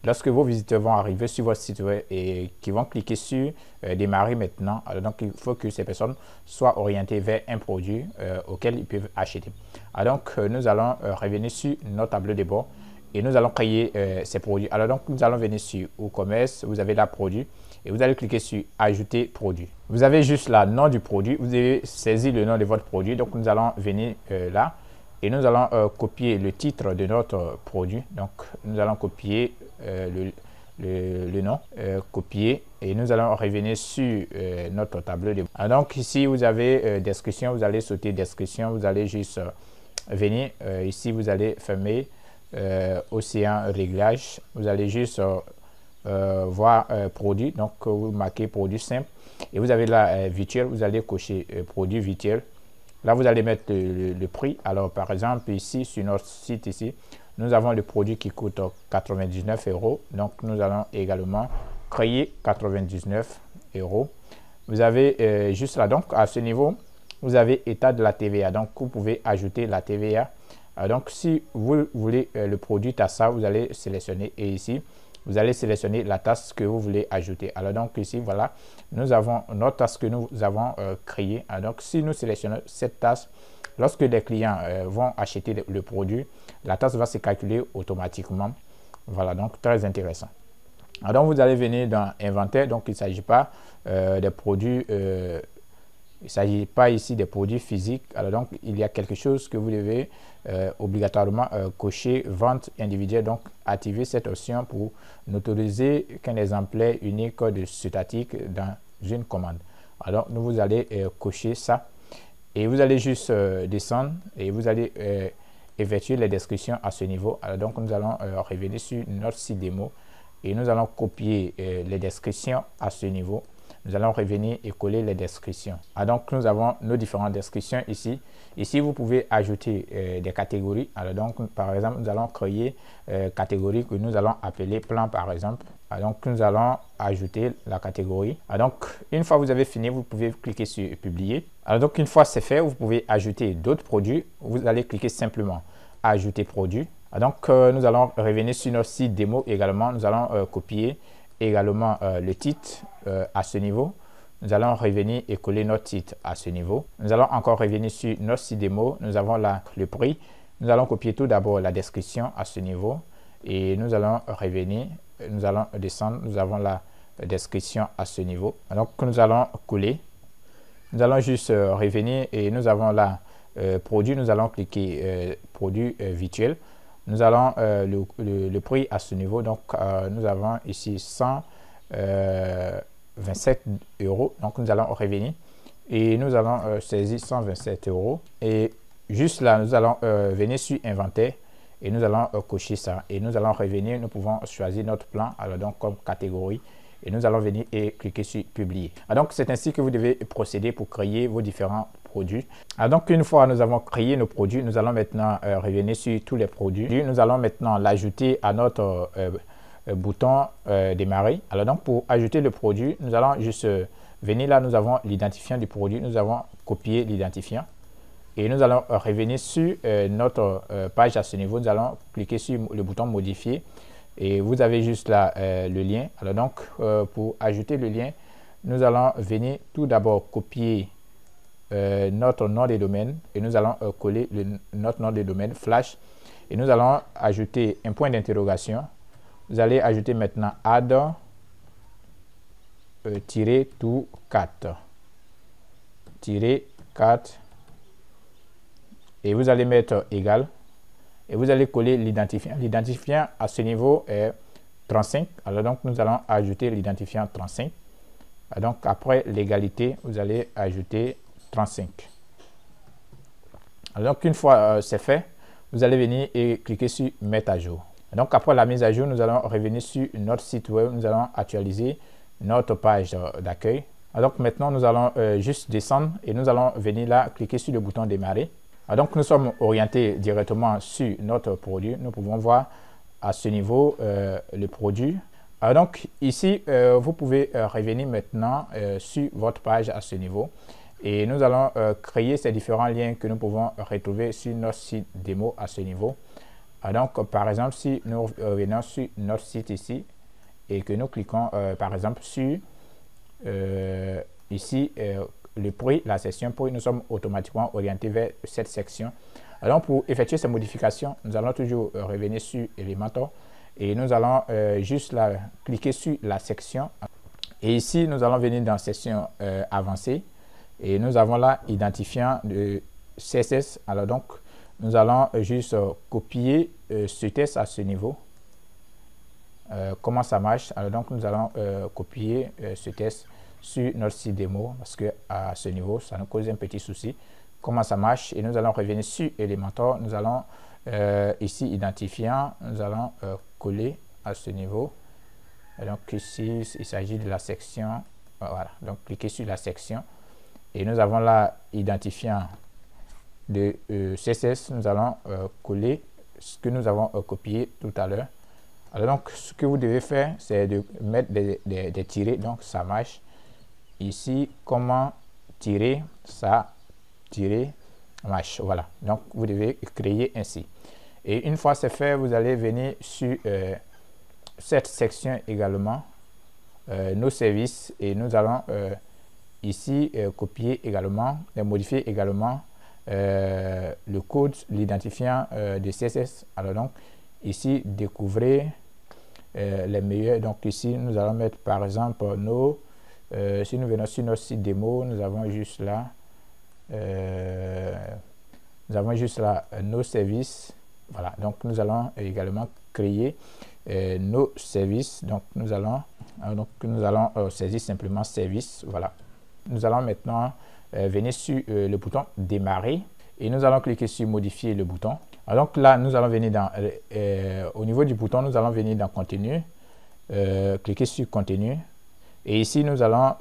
Lorsque vos visiteurs vont arriver sur votre site web et qui vont cliquer sur démarrer maintenant, alors donc il faut que ces personnes soient orientées vers un produit auquel ils peuvent acheter. Alors donc nous allons revenir sur notre tableau de bord et nous allons créer ces produits. Alors donc nous allons venir sur e-commerce, vous avez là produit et vous allez cliquer sur ajouter produit. Vous avez juste là nom du produit, vous devez saisir le nom de votre produit. Donc nous allons venir là et nous allons copier le titre de notre produit. Donc nous allons copier le nom, copier et nous allons revenir sur notre tableau de bord. Donc ici vous avez description, vous allez sauter description, vous allez juste venir ici, vous allez fermer océan réglage, vous allez juste voir produit, donc vous marquez produit simple et vous avez là virtuel, vous allez cocher produit virtuel. Là vous allez mettre le prix. Alors par exemple ici sur notre site ici, nous avons le produit qui coûte 99 €. Donc nous allons également créer 99 €. Vous avez juste là, donc à ce niveau, vous avez état de la TVA. Donc vous pouvez ajouter la TVA Donc si vous voulez le produit Tassa, vous allez sélectionner et ici vous allez sélectionner la tasse que vous voulez ajouter. Alors donc ici voilà, nous avons notre tasse que nous avons créée. Alors donc si nous sélectionnons cette tasse, lorsque les clients vont acheter le produit, la tasse va se calculer automatiquement. Voilà, donc très intéressant. Alors donc vous allez venir dans inventaire, donc il ne s'agit pas des produits il ne s'agit pas ici des produits physiques. Alors donc, il y a quelque chose que vous devez obligatoirement cocher, vente individuelle. Donc, activer cette option pour n'autoriser qu'un exemplaire unique de statique dans une commande. Alors, vous allez cocher ça et vous allez juste descendre et vous allez effectuer les descriptions à ce niveau. Alors donc, nous allons revenir sur notre site démo et nous allons copier les descriptions à ce niveau. Nous allons revenir et coller les descriptions. Donc, nous avons nos différentes descriptions ici. Ici, vous pouvez ajouter des catégories. Alors, donc, par exemple, nous allons créer catégorie que nous allons appeler plan, par exemple. Donc, nous allons ajouter la catégorie. Donc, une fois que vous avez fini, vous pouvez cliquer sur publier. Alors, donc, une fois c'est fait, vous pouvez ajouter d'autres produits. Vous allez cliquer simplement ajouter produit. Donc, nous allons revenir sur notre site démo également. Nous allons copier également le titre à ce niveau. Nous allons revenir et coller notre titre à ce niveau. Nous allons encore revenir sur notre site démo. Nous avons là le prix. Nous allons copier tout d'abord la description à ce niveau et nous allons revenir. Nous allons descendre. Nous avons la description à ce niveau. Donc nous allons coller. Nous allons juste revenir et nous avons là produit. Nous allons cliquer produit virtuel. Nous allons le prix à ce niveau. Donc nous avons ici 127 €. Donc nous allons revenir et nous allons saisir 127 € et juste là nous allons venir sur inventaire et nous allons cocher ça et nous allons revenir. Nous pouvons choisir notre plan alors donc comme catégorie et nous allons venir et cliquer sur publier. Donc c'est ainsi que vous devez procéder pour créer vos différents produits. Donc une fois nous avons créé nos produits, nous allons maintenant revenir sur tous les produits. Nous allons maintenant l'ajouter à notre bouton démarrer. Alors donc pour ajouter le produit, nous allons juste venir là, nous avons l'identifiant du produit, nous avons copié l'identifiant et nous allons revenir sur notre page à ce niveau. Nous allons cliquer sur le bouton modifier et vous avez juste là le lien. Alors donc pour ajouter le lien, nous allons venir tout d'abord copier notre nom de domaine et nous allons coller notre nom de domaine flash et nous allons ajouter un point d'interrogation. Vous allez ajouter maintenant add -tout 4 et vous allez mettre égal et vous allez coller l'identifiant. L'identifiant à ce niveau est 35. Alors donc nous allons ajouter l'identifiant 35. Donc après l'égalité, vous allez ajouter 35. Alors donc une fois c'est fait, vous allez venir et cliquer sur mettre à jour. Donc après la mise à jour, nous allons revenir sur notre site web, nous allons actualiser notre page d'accueil. Donc maintenant nous allons juste descendre et nous allons venir là cliquer sur le bouton démarrer. Donc nous sommes orientés directement sur notre produit. Nous pouvons voir à ce niveau le produit. Donc ici vous pouvez revenir maintenant sur votre page à ce niveau. Et nous allons créer ces différents liens que nous pouvons retrouver sur notre site démo à ce niveau. Donc, par exemple, si nous revenons sur notre site ici et que nous cliquons, par exemple, sur ici, le prix, la section prix, nous sommes automatiquement orientés vers cette section. Alors, pour effectuer ces modifications, nous allons toujours revenir sur Elementor et nous allons juste là, cliquer sur la section. Et ici, nous allons venir dans la section avancée. Et nous avons là identifiant de CSS. Alors donc, nous allons juste copier ce test à ce niveau. Comment ça marche? Alors donc, nous allons copier ce test sur notre site démo parce que à ce niveau, ça nous cause un petit souci. Comment ça marche? Et nous allons revenir sur Elementor. Nous allons ici identifiant. Nous allons coller à ce niveau. Et donc ici, il s'agit de la section. Voilà. Donc, cliquez sur la section. Et nous avons là identifiant de CSS. Nous allons coller ce que nous avons copié tout à l'heure. Alors donc ce que vous devez faire, c'est de mettre des tirets. Donc ça marche. Ici, comment tirer ça, tirer match. Voilà, donc vous devez créer ainsi. Et une fois c'est fait, vous allez venir sur cette section également, nos services, et nous allons ici copier également et modifier également le code, l'identifiant de CSS. Alors donc ici découvrez les meilleurs. Donc ici nous allons mettre par exemple nos si nous venons sur notre site démo, nous avons juste là nos services. Voilà, donc nous allons également créer nos services. Donc nous allons saisir simplement service. Voilà, nous allons maintenant venir sur le bouton démarrer et nous allons cliquer sur modifier le bouton. Alors donc là nous allons venir dans au niveau du bouton, nous allons venir dans contenu, cliquer sur contenu, et ici nous allons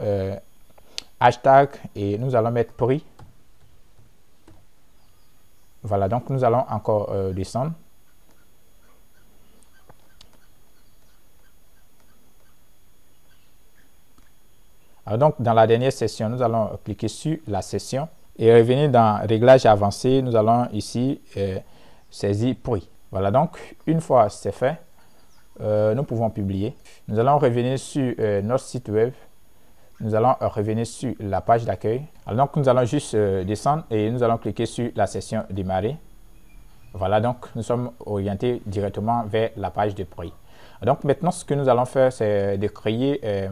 hashtag et nous allons mettre prix. Voilà, donc nous allons encore descendre. Alors donc dans la dernière session, nous allons cliquer sur la session et revenir dans réglage avancé. Nous allons ici saisir prix. Voilà, donc une fois c'est fait, nous pouvons publier. Nous allons revenir sur notre site web. Nous allons revenir sur la page d'accueil. Alors donc nous allons juste descendre et nous allons cliquer sur la session démarrer. Voilà, donc nous sommes orientés directement vers la page de prix. Donc maintenant ce que nous allons faire, c'est de créer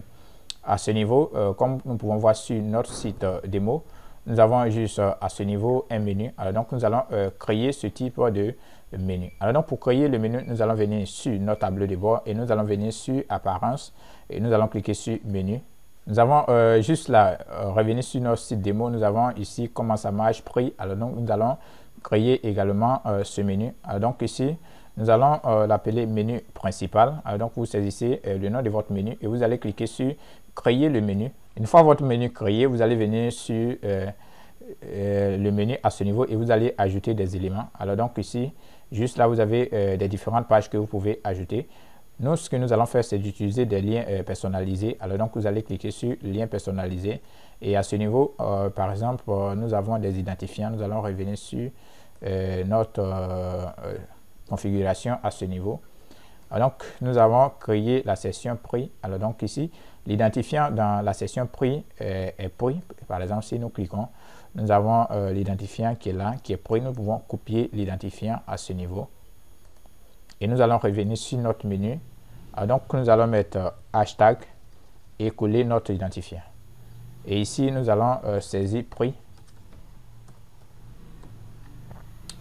à ce niveau, comme nous pouvons voir sur notre site démo, nous avons juste à ce niveau un menu. Alors donc nous allons créer ce type de menu. Alors donc pour créer le menu, nous allons venir sur notre tableau de bord et nous allons venir sur apparence et nous allons cliquer sur menu. Nous avons juste là, revenir sur notre site démo, nous avons ici comment ça marche, prix. Alors donc nous allons créer également ce menu. Alors donc ici, nous allons l'appeler menu principal. Alors donc vous saisissez le nom de votre menu et vous allez cliquer sur créer le menu. Une fois votre menu créé, vous allez venir sur le menu à ce niveau et vous allez ajouter des éléments. Alors donc ici, juste là, vous avez des différentes pages que vous pouvez ajouter. Nous, ce que nous allons faire, c'est d'utiliser des liens personnalisés. Alors donc, vous allez cliquer sur lien personnalisé. Et à ce niveau, par exemple, nous avons des identifiants. Nous allons revenir sur notre configuration à ce niveau. Alors donc, nous avons créé la session prix. Alors donc ici, l'identifiant dans la session prix est prix. Par exemple, si nous cliquons, nous avons l'identifiant qui est là, qui est prix. Nous pouvons copier l'identifiant à ce niveau. Et nous allons revenir sur notre menu. Alors donc, nous allons mettre hashtag et coller notre identifiant. Et ici, nous allons saisir prix.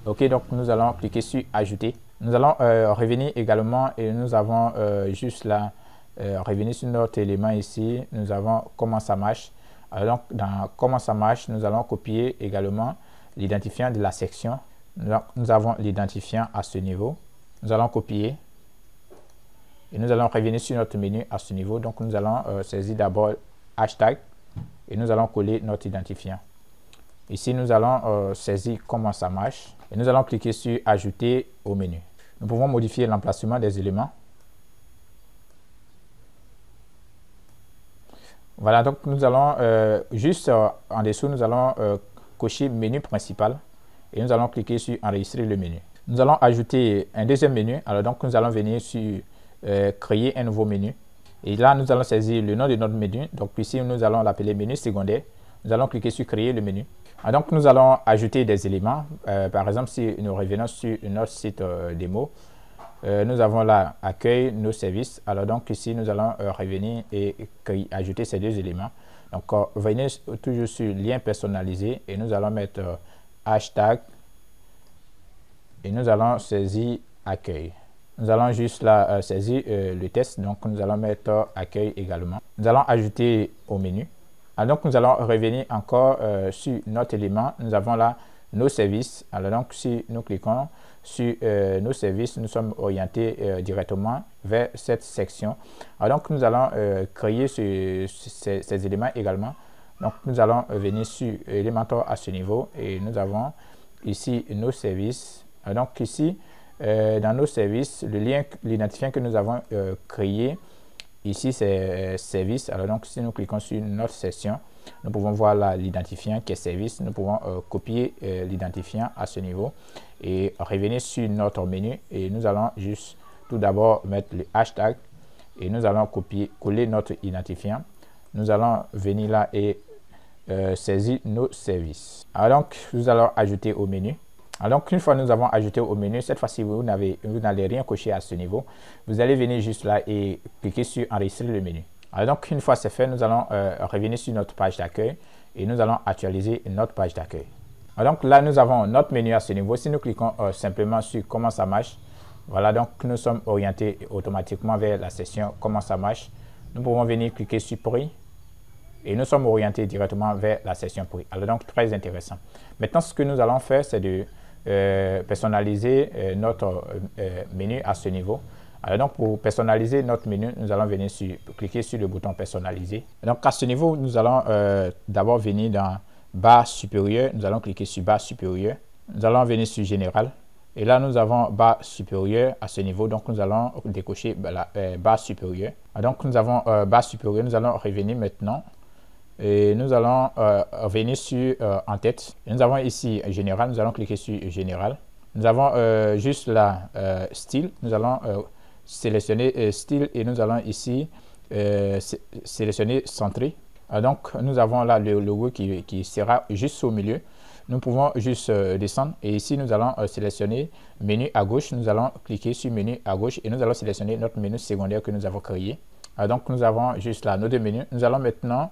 OK, donc nous allons cliquer sur ajouter. Nous allons revenir également et nous avons juste là, revenir sur notre élément ici. Nous avons comment ça marche. Alors donc, dans comment ça marche, nous allons copier également l'identifiant de la section. Donc, nous avons l'identifiant à ce niveau. Nous allons copier et nous allons revenir sur notre menu à ce niveau. Donc, nous allons saisir d'abord hashtag et nous allons coller notre identifiant. Ici, nous allons saisir comment ça marche et nous allons cliquer sur ajouter au menu. Nous pouvons modifier l'emplacement des éléments. Voilà, donc nous allons juste en dessous, nous allons cocher menu principal et nous allons cliquer sur enregistrer le menu. Nous allons ajouter un deuxième menu. Alors donc, nous allons venir sur créer un nouveau menu. Et là, nous allons saisir le nom de notre menu. Donc ici, nous allons l'appeler menu secondaire. Nous allons cliquer sur créer le menu. Alors, donc, nous allons ajouter des éléments. Par exemple, si nous revenons sur notre site démo, nous avons là accueil, nos services. Alors donc ici, nous allons revenir et ajouter ces deux éléments. Donc, venez toujours sur lien personnalisé et nous allons mettre hashtag. Et nous allons saisir accueil. Nous allons juste là saisir le test. Donc, nous allons mettre accueil également. Nous allons ajouter au menu. Alors, donc, nous allons revenir encore sur notre élément. Nous avons là nos services. Alors, donc, si nous cliquons sur nos services, nous sommes orientés directement vers cette section. Alors, donc, nous allons créer ces éléments également. Donc, nous allons venir sur Elementor à ce niveau et nous avons ici nos services. Donc ici, dans nos services, le lien, l'identifiant que nous avons créé ici c'est service. Alors donc si nous cliquons sur notre section, nous pouvons voir l'identifiant qui est service. Nous pouvons copier l'identifiant à ce niveau et revenir sur notre menu, et nous allons juste tout d'abord mettre le hashtag et nous allons coller notre identifiant. Nous allons venir là et saisir nos services. Alors donc nous allons ajouter au menu. Alors donc une fois nous avons ajouté au menu, cette fois-ci vous n'allez rien cocher à ce niveau. Vous allez venir juste là et cliquer sur enregistrer le menu. Alors donc une fois c'est fait, nous allons revenir sur notre page d'accueil et nous allons actualiser notre page d'accueil. Alors donc là nous avons notre menu à ce niveau. Si nous cliquons simplement sur comment ça marche, voilà, donc nous sommes orientés automatiquement vers la section comment ça marche. Nous pouvons venir cliquer sur prix et nous sommes orientés directement vers la section prix. Alors donc très intéressant. Maintenant ce que nous allons faire, c'est de personnaliser notre menu à ce niveau. Alors donc pour personnaliser notre menu, nous allons venir cliquer sur le bouton personnaliser. Donc à ce niveau, nous allons d'abord venir dans barre supérieure. Nous allons cliquer sur barre supérieure. Nous allons venir sur général. Et là, nous avons barre supérieure à ce niveau. Donc nous allons décocher la barre supérieure. Donc nous avons barre supérieure. Nous allons revenir maintenant. Et nous allons revenir sur en tête. Et nous avons ici général. Nous allons cliquer sur général. Nous avons juste là style. Nous allons sélectionner style et nous allons ici sélectionner centré. Donc nous avons là le logo qui sera juste au milieu. Nous pouvons juste descendre et ici nous allons sélectionner menu à gauche. Nous allons cliquer sur menu à gauche et nous allons sélectionner notre menu secondaire que nous avons créé. Donc nous avons juste là nos deux menus. Nous allons maintenant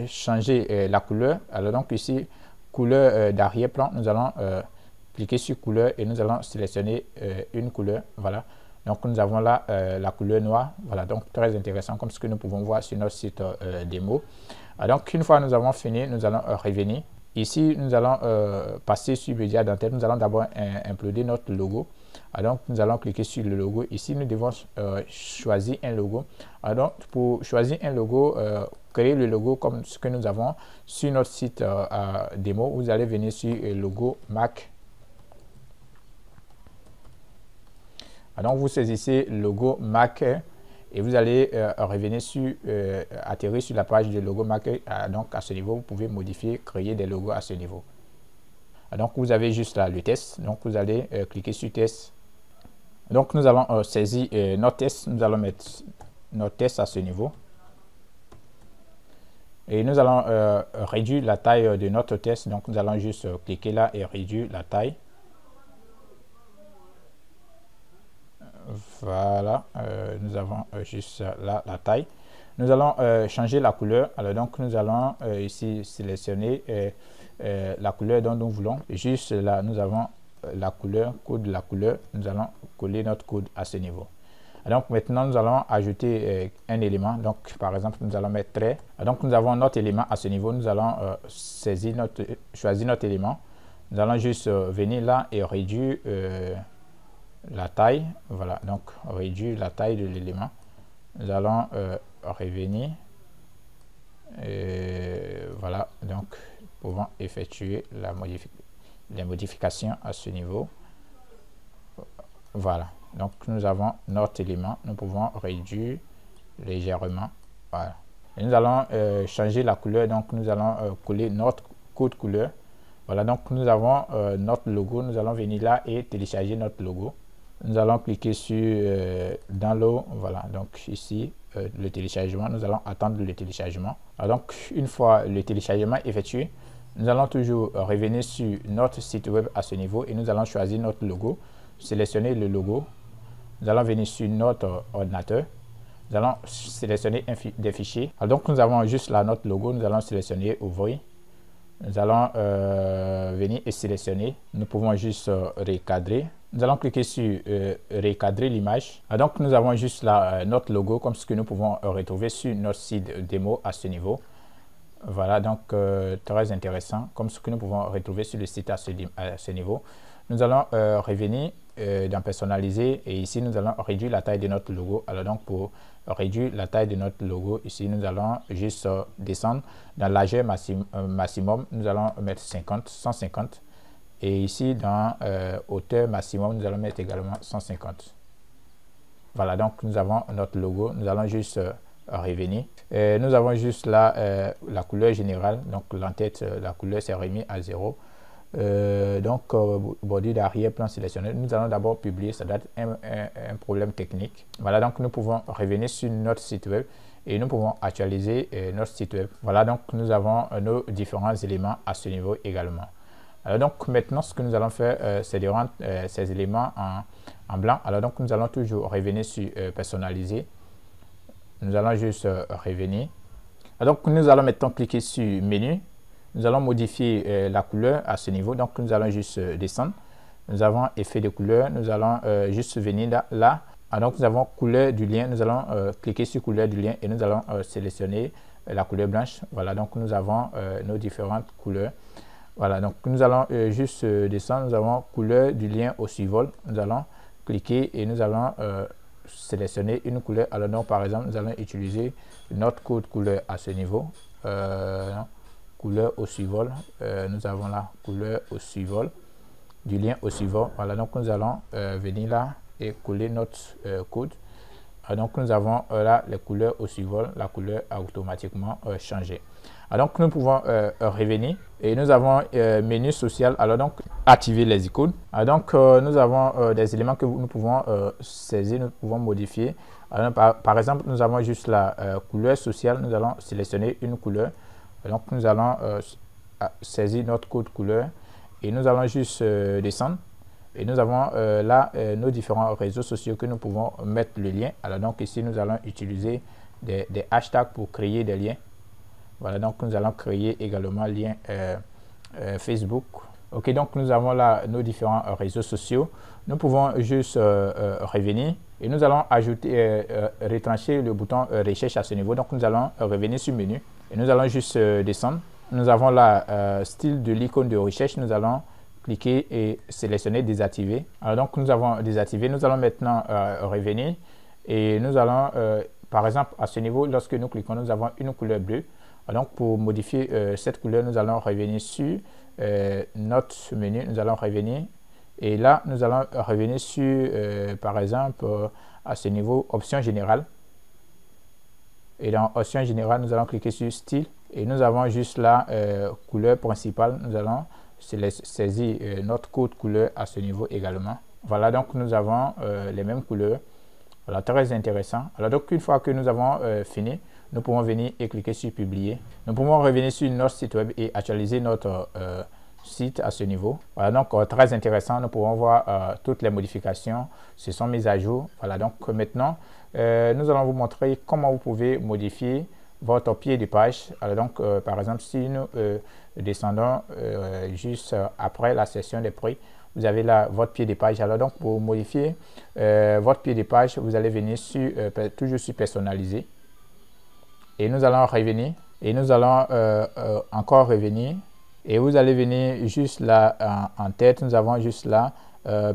changer la couleur. Alors donc ici couleur d'arrière-plan, nous allons cliquer sur couleur et nous allons sélectionner une couleur. Voilà. Donc nous avons là la couleur noire. Voilà, donc très intéressant comme ce que nous pouvons voir sur notre site démo. Donc une fois nous avons fini, nous allons revenir. Ici, nous allons passer sur média dentelle. Nous allons d'abord uploader notre logo. Donc nous allons cliquer sur le logo. Ici, nous devons choisir un logo. Donc pour choisir un logo, créer le logo comme ce que nous avons sur notre site démo, vous allez venir sur le logo Mac. Donc vous saisissez le logo Mac et vous allez revenir sur atterrir sur la page de logo Mac. Donc à ce niveau, vous pouvez modifier, créer des logos à ce niveau. Donc vous avez juste là le test. Donc vous allez cliquer sur test. Donc nous allons saisir notre test. Nous allons mettre notre test à ce niveau. Et nous allons réduire la taille de notre test. Donc nous allons juste cliquer là et réduire la taille. Voilà, nous avons juste là la taille. Nous allons changer la couleur. Alors donc nous allons ici sélectionner la couleur dont nous voulons. Juste là, nous avons la couleur, code de la couleur. Nous allons coller notre code à ce niveau. Donc maintenant, nous allons ajouter un élément. Donc par exemple, nous allons mettre trait. Donc nous avons notre élément à ce niveau. Nous allons choisir notre élément. Nous allons juste venir là et réduire la taille. Voilà, donc réduire la taille de l'élément. Nous allons revenir. Voilà, donc pouvons effectuer les modifications à ce niveau. Voilà, donc nous avons notre élément. Nous pouvons réduire légèrement. Voilà, et nous allons changer la couleur. Donc nous allons coller notre code couleur. Voilà, donc nous avons notre logo. Nous allons venir là et télécharger notre logo. Nous allons cliquer sur download. Voilà, donc ici le téléchargement. Nous allons attendre le téléchargement. Alors, donc une fois le téléchargement effectué, nous allons toujours revenir sur notre site web à ce niveau et nous allons choisir notre logo, sélectionner le logo. Nous allons venir sur notre ordinateur. Nous allons sélectionner des fichiers. Alors, donc nous avons juste là notre logo. Nous allons sélectionner ouvrir. Nous allons venir et sélectionner. Nous pouvons juste recadrer. Nous allons cliquer sur recadrer l'image. Donc nous avons juste là notre logo comme ce que nous pouvons retrouver sur notre site démo à ce niveau. Voilà, donc très intéressant comme ce que nous pouvons retrouver sur le site à ce niveau. Nous allons revenir dans personnaliser et ici nous allons réduire la taille de notre logo. Alors donc pour réduire la taille de notre logo, ici nous allons juste descendre dans largeur maximum. Nous allons mettre 150. Et ici dans hauteur maximum, nous allons mettre également 150. Voilà, donc nous avons notre logo. Nous allons juste revenir. Nous avons juste là la couleur générale. Donc l'entête, la couleur s'est remis à 0. Bordure d'arrière-plan sélectionné. Nous allons d'abord publier. Ça doit être un problème technique. Voilà, donc nous pouvons revenir sur notre site web et nous pouvons actualiser notre site web. Voilà, donc nous avons nos différents éléments à ce niveau également. Alors donc maintenant, ce que nous allons faire, c'est de rendre ces éléments en blanc. Alors donc nous allons toujours revenir sur personnaliser. Nous allons juste revenir. Alors donc nous allons maintenant cliquer sur menu. Nous allons modifier la couleur à ce niveau. Donc nous allons juste descendre. Nous avons effet de couleur. Nous allons juste venir là. Alors donc nous avons couleur du lien. Nous allons cliquer sur couleur du lien et nous allons sélectionner la couleur blanche. Voilà, donc nous avons nos différentes couleurs. Voilà, donc nous allons juste descendre. Nous avons couleur du lien au survol. Nous allons cliquer et nous allons sélectionner une couleur. Alors donc par exemple, nous allons utiliser notre code couleur à ce niveau. Couleur au survol. Nous avons là couleur au survol, du lien au survol. Voilà, donc nous allons venir là et coller notre code. Donc nous avons là les couleurs au survol. La couleur a automatiquement changé. Alors donc nous pouvons revenir et nous avons menu social. Alors donc activer les icônes. Alors donc nous avons des éléments que nous pouvons saisir, nous pouvons modifier. Alors, par exemple, nous avons juste la couleur sociale. Nous allons sélectionner une couleur. Donc nous allons saisir notre code couleur et nous allons juste descendre. Et nous avons là nos différents réseaux sociaux que nous pouvons mettre le lien. Alors donc ici nous allons utiliser des hashtags pour créer des liens. Voilà, donc nous allons créer également lien Facebook. Ok, donc nous avons là nos différents réseaux sociaux. Nous pouvons juste revenir et nous allons ajouter, retrancher le bouton recherche à ce niveau. Donc nous allons revenir sur menu et nous allons juste descendre. Nous avons là style de l'icône de recherche. Nous allons cliquer et sélectionner désactiver. Alors donc nous avons désactivé. Nous allons maintenant revenir et nous allons par exemple à ce niveau, lorsque nous cliquons, nous avons une couleur bleue. Donc pour modifier cette couleur, nous allons revenir sur notre menu, nous allons revenir et là nous allons revenir sur par exemple à ce niveau option générale et dans option générale nous allons cliquer sur style et nous avons juste là couleur principale. Nous allons saisir notre code couleur à ce niveau également. Voilà, donc nous avons les mêmes couleurs. Voilà, très intéressant. Alors donc une fois que nous avons fini, nous pouvons venir et cliquer sur publier. Nous pouvons revenir sur notre site web et actualiser notre site à ce niveau. Voilà, donc très intéressant. Nous pouvons voir toutes les modifications se sont mises à jour. Voilà, donc maintenant nous allons vous montrer comment vous pouvez modifier votre pied de page. Alors donc par exemple si nous descendons juste après la section des prix, vous avez là votre pied de page. Alors donc pour modifier votre pied de page, vous allez venir sur toujours sur personnaliser et nous allons revenir et nous allons encore revenir et vous allez venir juste là en tête. Nous avons juste là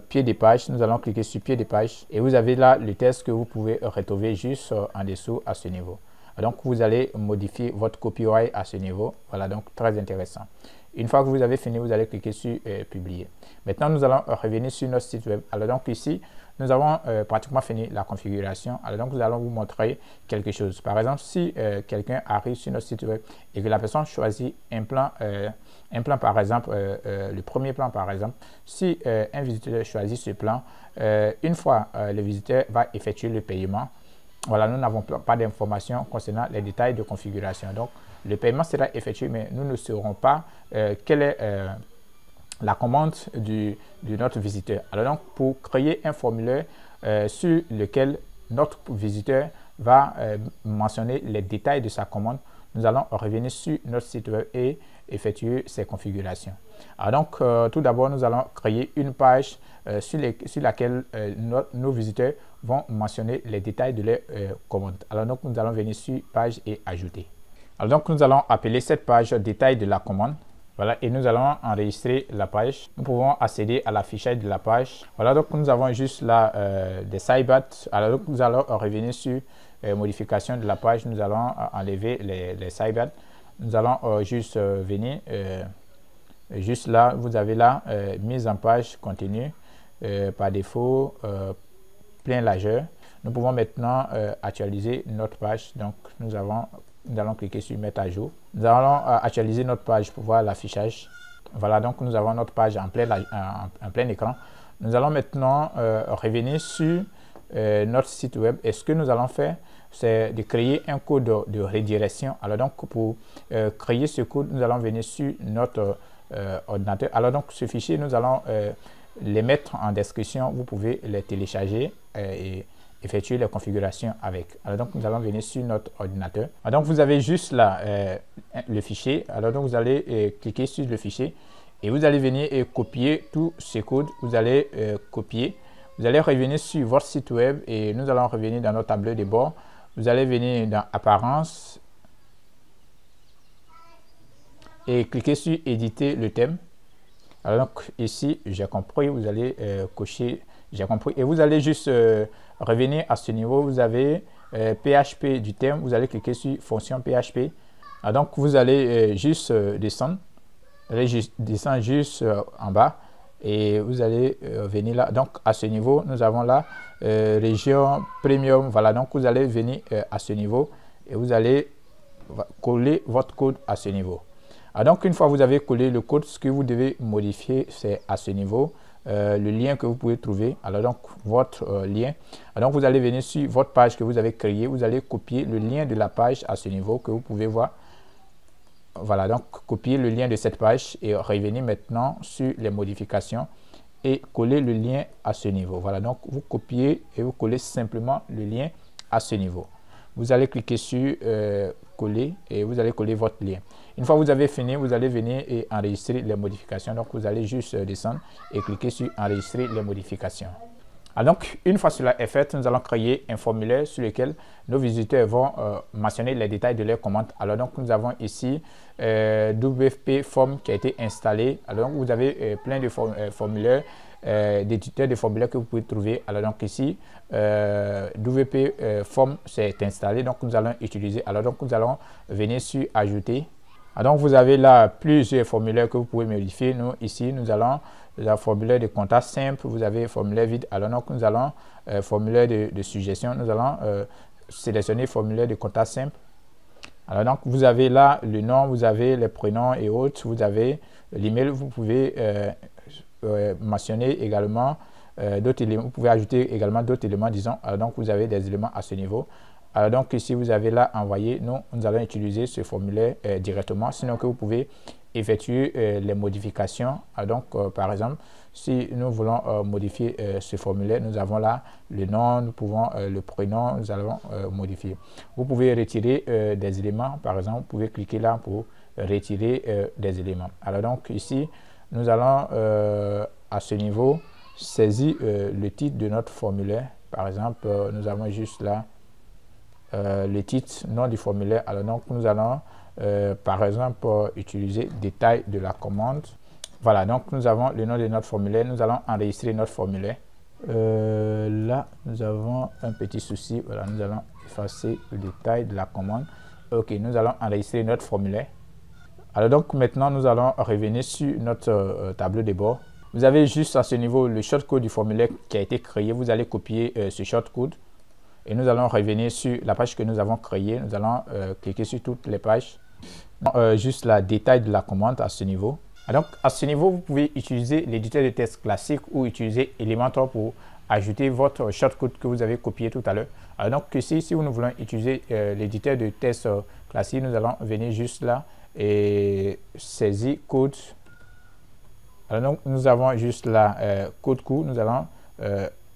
pied de page. Nous allons cliquer sur pied de page et vous avez là le texte que vous pouvez retrouver juste en dessous à ce niveau. Donc vous allez modifier votre copyright à ce niveau. Voilà, donc très intéressant. Une fois que vous avez fini, vous allez cliquer sur publier. Maintenant nous allons revenir sur notre site web. Alors donc ici nous avons pratiquement fini la configuration. Alors donc nous allons vous montrer quelque chose. Par exemple, si quelqu'un arrive sur notre site web et que la personne choisit un plan par exemple, le premier plan par exemple, si un visiteur choisit ce plan, une fois le visiteur va effectuer le paiement, voilà, nous n'avons pas d'informations concernant les détails de configuration. Donc le paiement sera effectué, mais nous ne saurons pas quelle est la commande de notre visiteur. Alors donc pour créer un formulaire sur lequel notre visiteur va mentionner les détails de sa commande, nous allons revenir sur notre site web et effectuer ces configurations. Alors donc tout d'abord nous allons créer une page sur laquelle nos visiteurs vont mentionner les détails de leurs commandes. Alors donc nous allons venir sur page et ajouter. Alors donc nous allons appeler cette page détail de la commande. Voilà, et nous allons enregistrer la page. Nous pouvons accéder à l'affichage de la page. Voilà, donc nous avons juste là des sidebars. Alors donc nous allons revenir sur modification de la page. Nous allons enlever les sidebars. Nous allons juste venir juste là. Vous avez là mise en page continue par défaut plein largeur. nous pouvons maintenant actualiser notre page. Donc, nous allons cliquer sur mettre à jour. Nous allons actualiser notre page pour voir l'affichage. Voilà, donc nous avons notre page en plein écran. Nous allons maintenant revenir sur notre site web. Et ce que nous allons faire, c'est de créer un code de redirection. Alors donc, pour créer ce code, nous allons venir sur notre ordinateur. Alors donc, ce fichier, nous allons les mettre en description. Vous pouvez les télécharger et effectuer les configurations avec. Alors donc, nous allons venir sur notre ordinateur. Alors donc, vous avez juste là le fichier. Alors donc, vous allez cliquer sur le fichier et vous allez venir et copier tous ces codes. Vous allez copier. Vous allez revenir sur votre site web et nous allons revenir dans notre tableau de bord. Vous allez venir dans Apparence et cliquer sur Éditer le thème. Alors donc ici, j'ai compris, vous allez cocher j'ai compris. Et vous allez juste revenir à ce niveau. Vous avez PHP du thème. Vous allez cliquer sur Fonction PHP. Alors donc vous allez juste descendre. Vous allez descendre juste en bas. Et vous allez venir là. Donc à ce niveau, nous avons là région premium. Voilà, donc vous allez venir à ce niveau et vous allez coller votre code à ce niveau. Alors donc une fois que vous avez collé le code, ce que vous devez modifier, c'est à ce niveau le lien que vous pouvez trouver. Alors donc votre lien. Alors donc vous allez venir sur votre page que vous avez créée. Vous allez copier le lien de la page à ce niveau que vous pouvez voir. Voilà, donc copier le lien de cette page et revenir maintenant sur les modifications et coller le lien à ce niveau. Voilà, donc vous copiez et vous collez simplement le lien à ce niveau. Vous allez cliquer sur coller et vous allez coller votre lien. Une fois que vous avez fini, vous allez venir et enregistrer les modifications. Donc vous allez juste descendre et cliquer sur enregistrer les modifications. Alors donc, une fois cela est fait, nous allons créer un formulaire sur lequel nos visiteurs vont mentionner les détails de leurs commandes. Alors donc, nous avons ici WP Form qui a été installé. Alors donc, vous avez plein de formulaires, d'éditeurs de formulaires que vous pouvez trouver. Alors donc ici, WP Form s'est installé. Donc, nous allons utiliser. Alors donc, nous allons venir sur Ajouter. Alors donc, vous avez là plusieurs formulaires que vous pouvez modifier. Nous, ici, nous allons le formulaire de contact simple, vous avez formulaire vide. Alors donc nous allons formulaire de suggestion, nous allons sélectionner formulaire de contact simple. Alors donc vous avez là le nom, vous avez les prénoms et autres, vous avez l'email, vous pouvez mentionner également d'autres éléments, vous pouvez ajouter également d'autres éléments, disons. Alors donc vous avez des éléments à ce niveau. Alors donc ici vous avez là envoyer, nous allons utiliser ce formulaire directement, sinon que vous pouvez effectuer les modifications. Donc par exemple, si nous voulons modifier ce formulaire, nous avons là le nom, nous pouvons le prénom, nous allons modifier. Vous pouvez retirer des éléments, par exemple, vous pouvez cliquer là pour retirer des éléments. Alors donc ici, nous allons à ce niveau saisir le titre de notre formulaire. Par exemple, nous avons juste là le titre, nom du formulaire. Alors donc nous allons par exemple utiliser détail de la commande. Voilà, donc nous avons le nom de notre formulaire. Nous allons enregistrer notre formulaire. Là nous avons un petit souci. Voilà, nous allons effacer le détail de la commande. Ok, nous allons enregistrer notre formulaire. Alors donc maintenant nous allons revenir sur notre tableau de bord. Vous avez juste à ce niveau le shortcode du formulaire qui a été créé. Vous allez copier ce shortcode et nous allons revenir sur la page que nous avons créée. Nous allons cliquer sur toutes les pages. Juste la détail de la commande à ce niveau. Donc à ce niveau, vous pouvez utiliser l'éditeur de test classique ou utiliser Elementor pour ajouter votre shortcode que vous avez copié tout à l'heure. Donc ici, si nous voulons utiliser l'éditeur de test classique, nous allons venir juste là et saisir code. Alors donc nous avons juste là code court, nous allons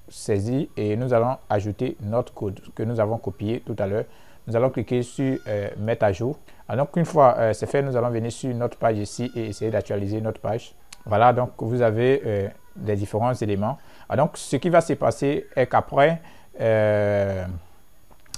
saisir et nous allons ajouter notre code que nous avons copié tout à l'heure. Nous allons cliquer sur mettre à jour. Alors donc une fois c'est fait, nous allons venir sur notre page ici et essayer d'actualiser notre page. Voilà, donc vous avez les différents éléments. Alors donc ce qui va se passer est qu'après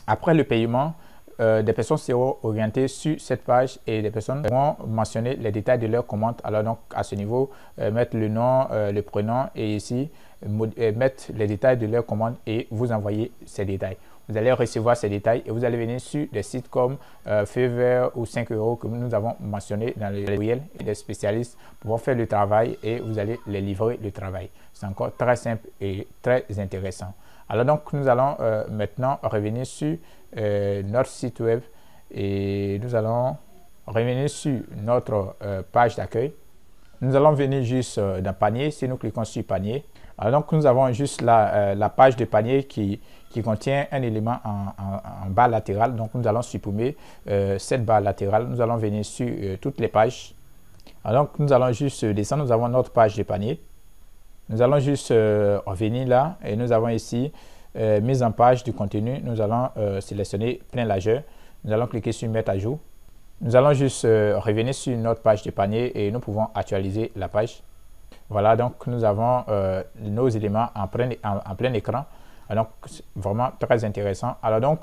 après le paiement, des personnes seront orientées sur cette page et des personnes vont mentionner les détails de leur commande. Alors donc à ce niveau, mettre le nom, le prénom et ici mettre les détails de leur commande et vous envoyer ces détails. Vous allez recevoir ces détails et vous allez venir sur des sites comme Fiverr ou 5 € que nous avons mentionné dans le courriel et des spécialistes pour faire le travail et vous allez les livrer le travail. C'est encore très simple et très intéressant. Alors donc, nous allons maintenant revenir sur notre site web et nous allons revenir sur notre page d'accueil. Nous allons venir juste dans panier. Si nous cliquons sur panier, alors donc nous avons juste la page de panier qui contient un élément en barre latérale. Donc nous allons supprimer cette barre latérale. Nous allons venir sur toutes les pages. Alors donc nous allons juste descendre. Nous avons notre page de panier. Nous allons juste revenir là et nous avons ici mise en page du contenu. Nous allons sélectionner plein largeur. Nous allons cliquer sur mettre à jour. Nous allons juste revenir sur notre page de panier et nous pouvons actualiser la page. Voilà, donc nous avons nos éléments en plein écran. Donc, vraiment très intéressant. Alors donc,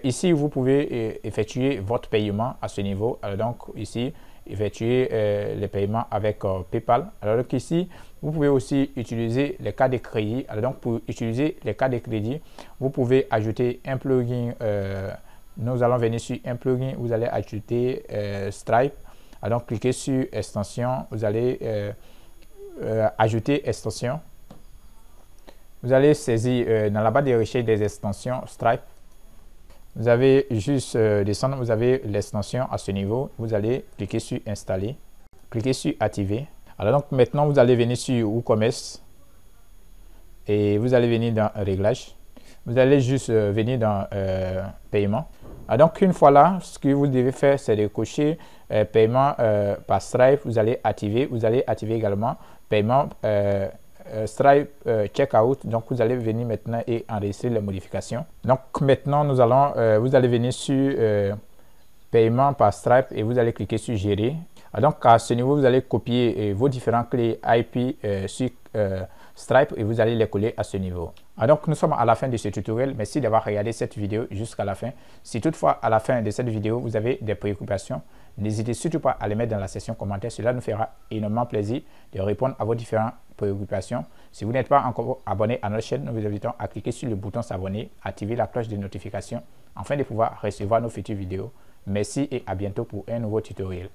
ici, vous pouvez effectuer votre paiement à ce niveau. Alors donc, ici, effectuer les paiements avec PayPal. Alors donc, ici, vous pouvez aussi utiliser les cartes de crédit. Alors donc, pour utiliser les cartes de crédit, vous pouvez ajouter un plugin. Nous allons venir sur un plugin. Vous allez ajouter Stripe. Alors donc, cliquez sur extension. Vous allez ajouter extension. Vous allez saisir dans la barre de recherche des extensions Stripe. Vous avez juste descendre, vous avez l'extension à ce niveau. Vous allez cliquer sur installer, cliquez sur activer. Alors donc maintenant vous allez venir sur WooCommerce et vous allez venir dans réglage. Vous allez juste venir dans paiement. Alors donc une fois là, ce que vous devez faire, c'est de cocher paiement par Stripe. Vous allez activer également paiement Stripe Checkout. Donc vous allez venir maintenant et enregistrer les modifications. Donc maintenant nous allons, vous allez venir sur paiement par Stripe et vous allez cliquer sur gérer. Donc à ce niveau vous allez copier vos différentes clés IP sur Stripe et vous allez les coller à ce niveau. Donc nous sommes à la fin de ce tutoriel. Merci d'avoir regardé cette vidéo jusqu'à la fin. Si toutefois à la fin de cette vidéo vous avez des préoccupations, n'hésitez surtout pas à les mettre dans la section commentaire. Cela nous fera énormément plaisir de répondre à vos différentes préoccupations. Si vous n'êtes pas encore abonné à notre chaîne, nous vous invitons à cliquer sur le bouton s'abonner, activer la cloche de notification afin de pouvoir recevoir nos futures vidéos. Merci et à bientôt pour un nouveau tutoriel.